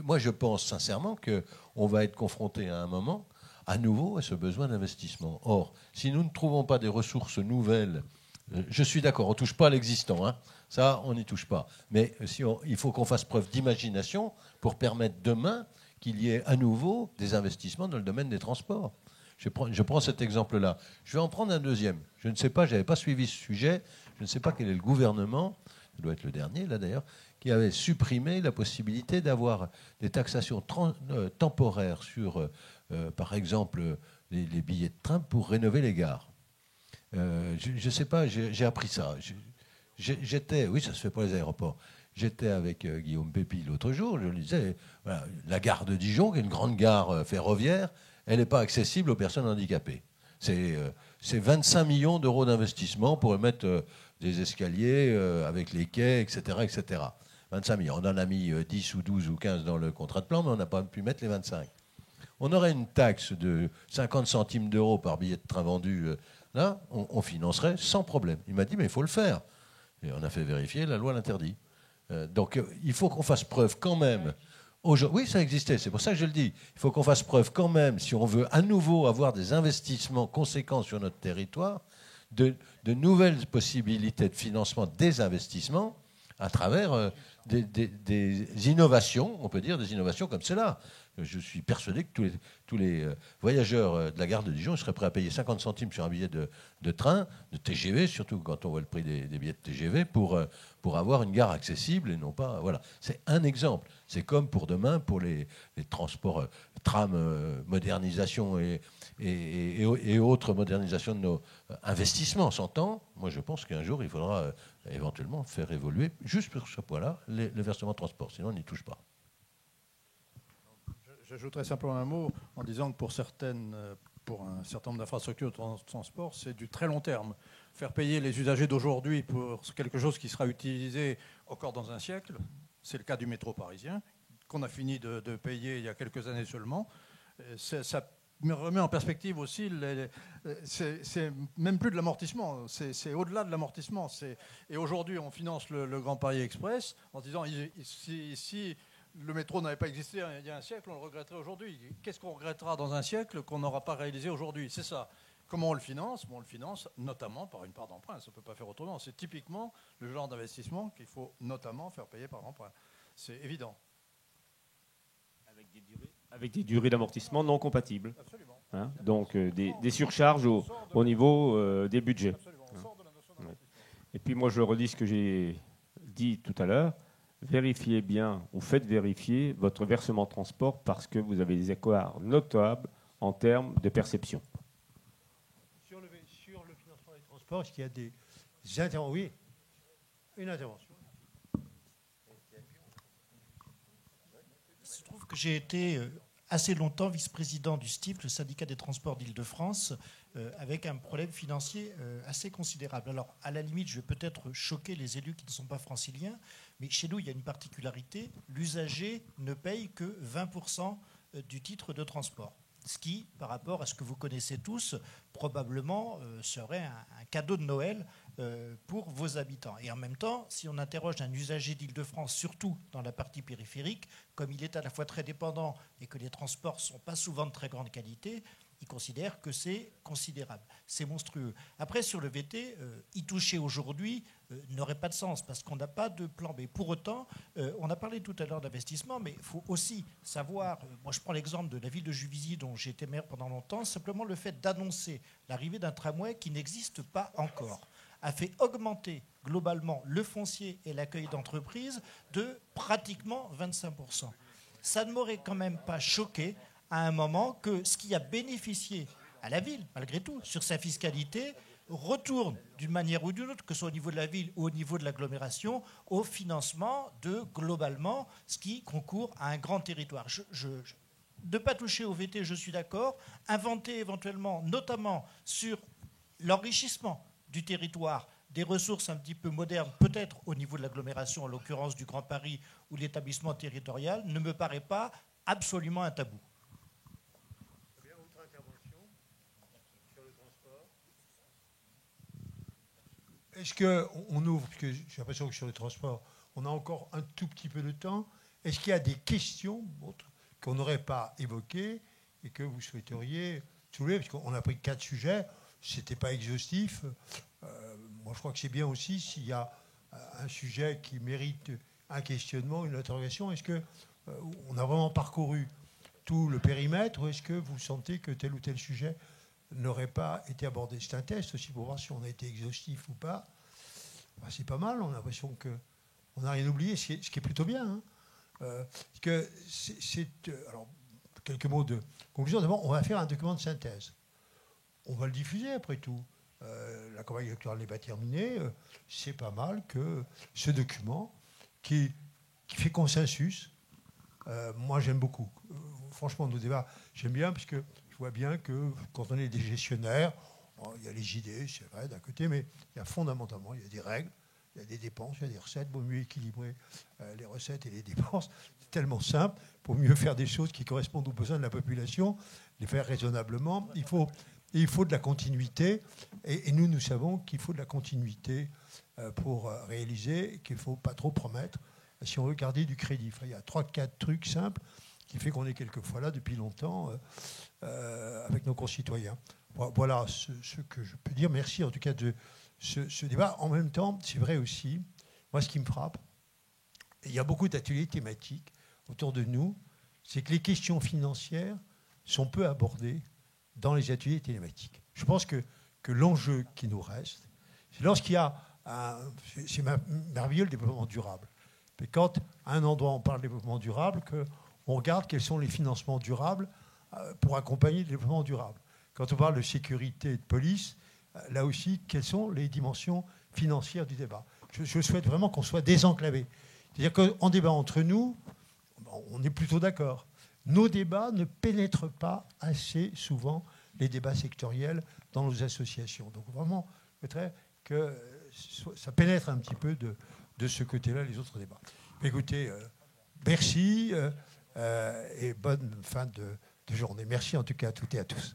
Speaker 3: Moi, je pense sincèrement qu'on va être confronté à un moment, à nouveau, à ce besoin d'investissement. Or, si nous ne trouvons pas des ressources nouvelles, je suis d'accord, on ne touche pas à l'existant, hein, ça, on n'y touche pas. Mais il faut qu'on fasse preuve d'imagination pour permettre demain qu'il y ait à nouveau des investissements dans le domaine des transports. Je prends cet exemple-là. Je vais en prendre un deuxième. Je ne sais pas, je n'avais pas suivi ce sujet, je ne sais pas quel est le gouvernement, ça doit être le dernier, là d'ailleurs, qui avait supprimé la possibilité d'avoir des taxations temporaires sur, par exemple, les billets de train pour rénover les gares. Je ne sais pas, j'ai appris ça. Oui, ça se fait pour les aéroports. J'étais avec Guillaume Pépi l'autre jour, je lui disais, voilà, la gare de Dijon, qui est une grande gare ferroviaire, elle n'est pas accessible aux personnes handicapées. C'est 25 millions d'euros d'investissement pour mettre des escaliers avec les quais, etc., etc. 25 millions. On en a mis 10 ou 12 ou 15 dans le contrat de plan, mais on n'a pas pu mettre les 25. On aurait une taxe de 50 centimes d'euros par billet de train vendu. Là, on financerait sans problème. Il m'a dit, mais il faut le faire. Et on a fait vérifier, la loi l'interdit. Donc, il faut qu'on fasse preuve quand même. Oui, ça existait, c'est pour ça que je le dis. Il faut qu'on fasse preuve quand même, si on veut à nouveau avoir des investissements conséquents sur notre territoire, de nouvelles possibilités de financement des investissements à travers des innovations, on peut dire des innovations comme celle-là. Je suis persuadé que tous les voyageurs de la gare de Dijon seraient prêts à payer 50 centimes sur un billet de train, de TGV, surtout quand on voit le prix des billets de TGV, pour avoir une gare accessible et non pas... Voilà, c'est un exemple. C'est comme pour demain, pour les transports trame modernisation et autres modernisations de nos investissements s'entend, moi je pense qu'un jour il faudra éventuellement faire évoluer, juste pour ce point-là, le versement de transport, sinon on n'y touche pas.
Speaker 2: J'ajouterais simplement un mot en disant que pour un certain nombre d'infrastructures de transport, c'est du très long terme. Faire payer les usagers d'aujourd'hui pour quelque chose qui sera utilisé encore dans un siècle, c'est le cas du métro parisien, qu'on a fini de payer il y a quelques années seulement. Ça remet en perspective aussi, c'est même plus de l'amortissement, c'est au-delà de l'amortissement. Et aujourd'hui, on finance le Grand Paris Express en se disant, si le métro n'avait pas existé il y a un siècle, on le regretterait aujourd'hui. Qu'est-ce qu'on regrettera dans un siècle qu'on n'aura pas réalisé aujourd'hui? C'est ça. Comment on le finance? On le finance notamment par une part d'emprunt. Ça ne peut pas faire autrement. C'est typiquement le genre d'investissement qu'il faut notamment faire payer par l'emprunt. C'est évident.
Speaker 4: Avec des durées d'amortissement non compatibles.
Speaker 2: Absolument.
Speaker 4: Hein, donc des surcharges au niveau des budgets. Ouais. Et puis moi je redis ce que j'ai dit tout à l'heure. Vérifiez bien ou faites vérifier votre versement transport parce que vous avez des écarts notables en termes de perception.
Speaker 1: Sur le financement des transports, est-ce qu'il y a des interventions? Oui, une intervention.
Speaker 10: Il se trouve que j'ai été assez longtemps vice-président du STIF, le syndicat des transports d'Île-de-France, avec un problème financier assez considérable. Alors, à la limite, je vais peut-être choquer les élus qui ne sont pas franciliens, mais chez nous, il y a une particularité. L'usager ne paye que 20% du titre de transport. Ce qui, par rapport à ce que vous connaissez tous, probablement serait un cadeau de Noël pour vos habitants. Et en même temps, si on interroge un usager d'Île-de-France, surtout dans la partie périphérique, comme il est à la fois très dépendant et que les transports ne sont pas souvent de très grande qualité, il considère que c'est considérable. C'est monstrueux. Après, sur le VT, y toucher aujourd'hui n'aurait pas de sens parce qu'on n'a pas de plan B. Pour autant, on a parlé tout à l'heure d'investissement, mais il faut aussi savoir, moi je prends l'exemple de la ville de Juvisy dont j'ai été maire pendant longtemps, simplement le fait d'annoncer l'arrivée d'un tramway qui n'existe pas encore a fait augmenter globalement le foncier et l'accueil d'entreprises de pratiquement 25%. Ça ne m'aurait quand même pas choqué à un moment que ce qui a bénéficié à la ville, malgré tout, sur sa fiscalité, retourne d'une manière ou d'une autre, que ce soit au niveau de la ville ou au niveau de l'agglomération, au financement de, globalement, ce qui concourt à un grand territoire. Ne pas toucher au VT, je suis d'accord. Inventer éventuellement, notamment sur l'enrichissement du territoire, des ressources un petit peu modernes, peut-être au niveau de l'agglomération, en l'occurrence du Grand Paris ou l'établissement territorial, ne me paraît pas absolument un tabou.
Speaker 1: Est-ce qu'on ouvre, parce que j'ai l'impression que sur les transports, on a encore un tout petit peu de temps, est-ce qu'il y a des questions qu'on n'aurait pas évoquées et que vous souhaiteriez soulever? Parce qu'on a pris 4 sujets, ce n'était pas exhaustif. Moi, je crois que c'est bien aussi s'il y a un sujet qui mérite un questionnement, une interrogation. Est-ce qu'on a vraiment parcouru tout le périmètre ou est-ce que vous sentez que tel ou tel sujet n'aurait pas été abordé? C'est un test aussi pour voir si on a été exhaustif ou pas. Ben, c'est pas mal, on a l'impression qu'on n'a rien oublié, ce qui est plutôt bien. Hein. Alors, quelques mots de conclusion. D'abord, on va faire un document de synthèse. On va le diffuser après tout. La campagne électorale n'est pas terminée. C'est pas mal que ce document qui fait consensus, moi j'aime beaucoup. Franchement, nos débats, j'aime bien parce que je vois bien que quand on est des gestionnaires, il y a les idées, c'est vrai, d'un côté, mais il y a fondamentalement, il y a des règles, il y a des dépenses, il y a des recettes, pour mieux équilibrer les recettes et les dépenses. C'est tellement simple, pour mieux faire des choses qui correspondent aux besoins de la population, les faire raisonnablement, il faut de la continuité, et nous savons qu'il faut de la continuité pour réaliser, qu'il ne faut pas trop promettre, si on veut garder du crédit. Enfin, il y a 3-4 trucs simples qui fait qu'on est quelquefois là depuis longtemps avec nos concitoyens. Voilà ce que je peux dire. Merci en tout cas de ce débat. En même temps, c'est vrai aussi, moi ce qui me frappe, il y a beaucoup d'ateliers thématiques autour de nous, c'est que les questions financières sont peu abordées dans les ateliers thématiques. Je pense que l'enjeu qui nous reste, c'est lorsqu'il y a c'est merveilleux le développement durable. Mais quand à un endroit on parle de développement durable, on regarde quels sont les financements durables pour accompagner le développement durable. Quand on parle de sécurité et de police, là aussi, quelles sont les dimensions financières du débat? Je souhaite vraiment qu'on soit désenclavé. C'est-à-dire qu'en débat entre nous, on est plutôt d'accord. Nos débats ne pénètrent pas assez souvent les débats sectoriels dans nos associations. Donc vraiment, je voudrais que ça pénètre un petit peu de ce côté-là les autres débats. Écoutez, merci et bonne fin de journée. Merci en tout cas à toutes et à tous.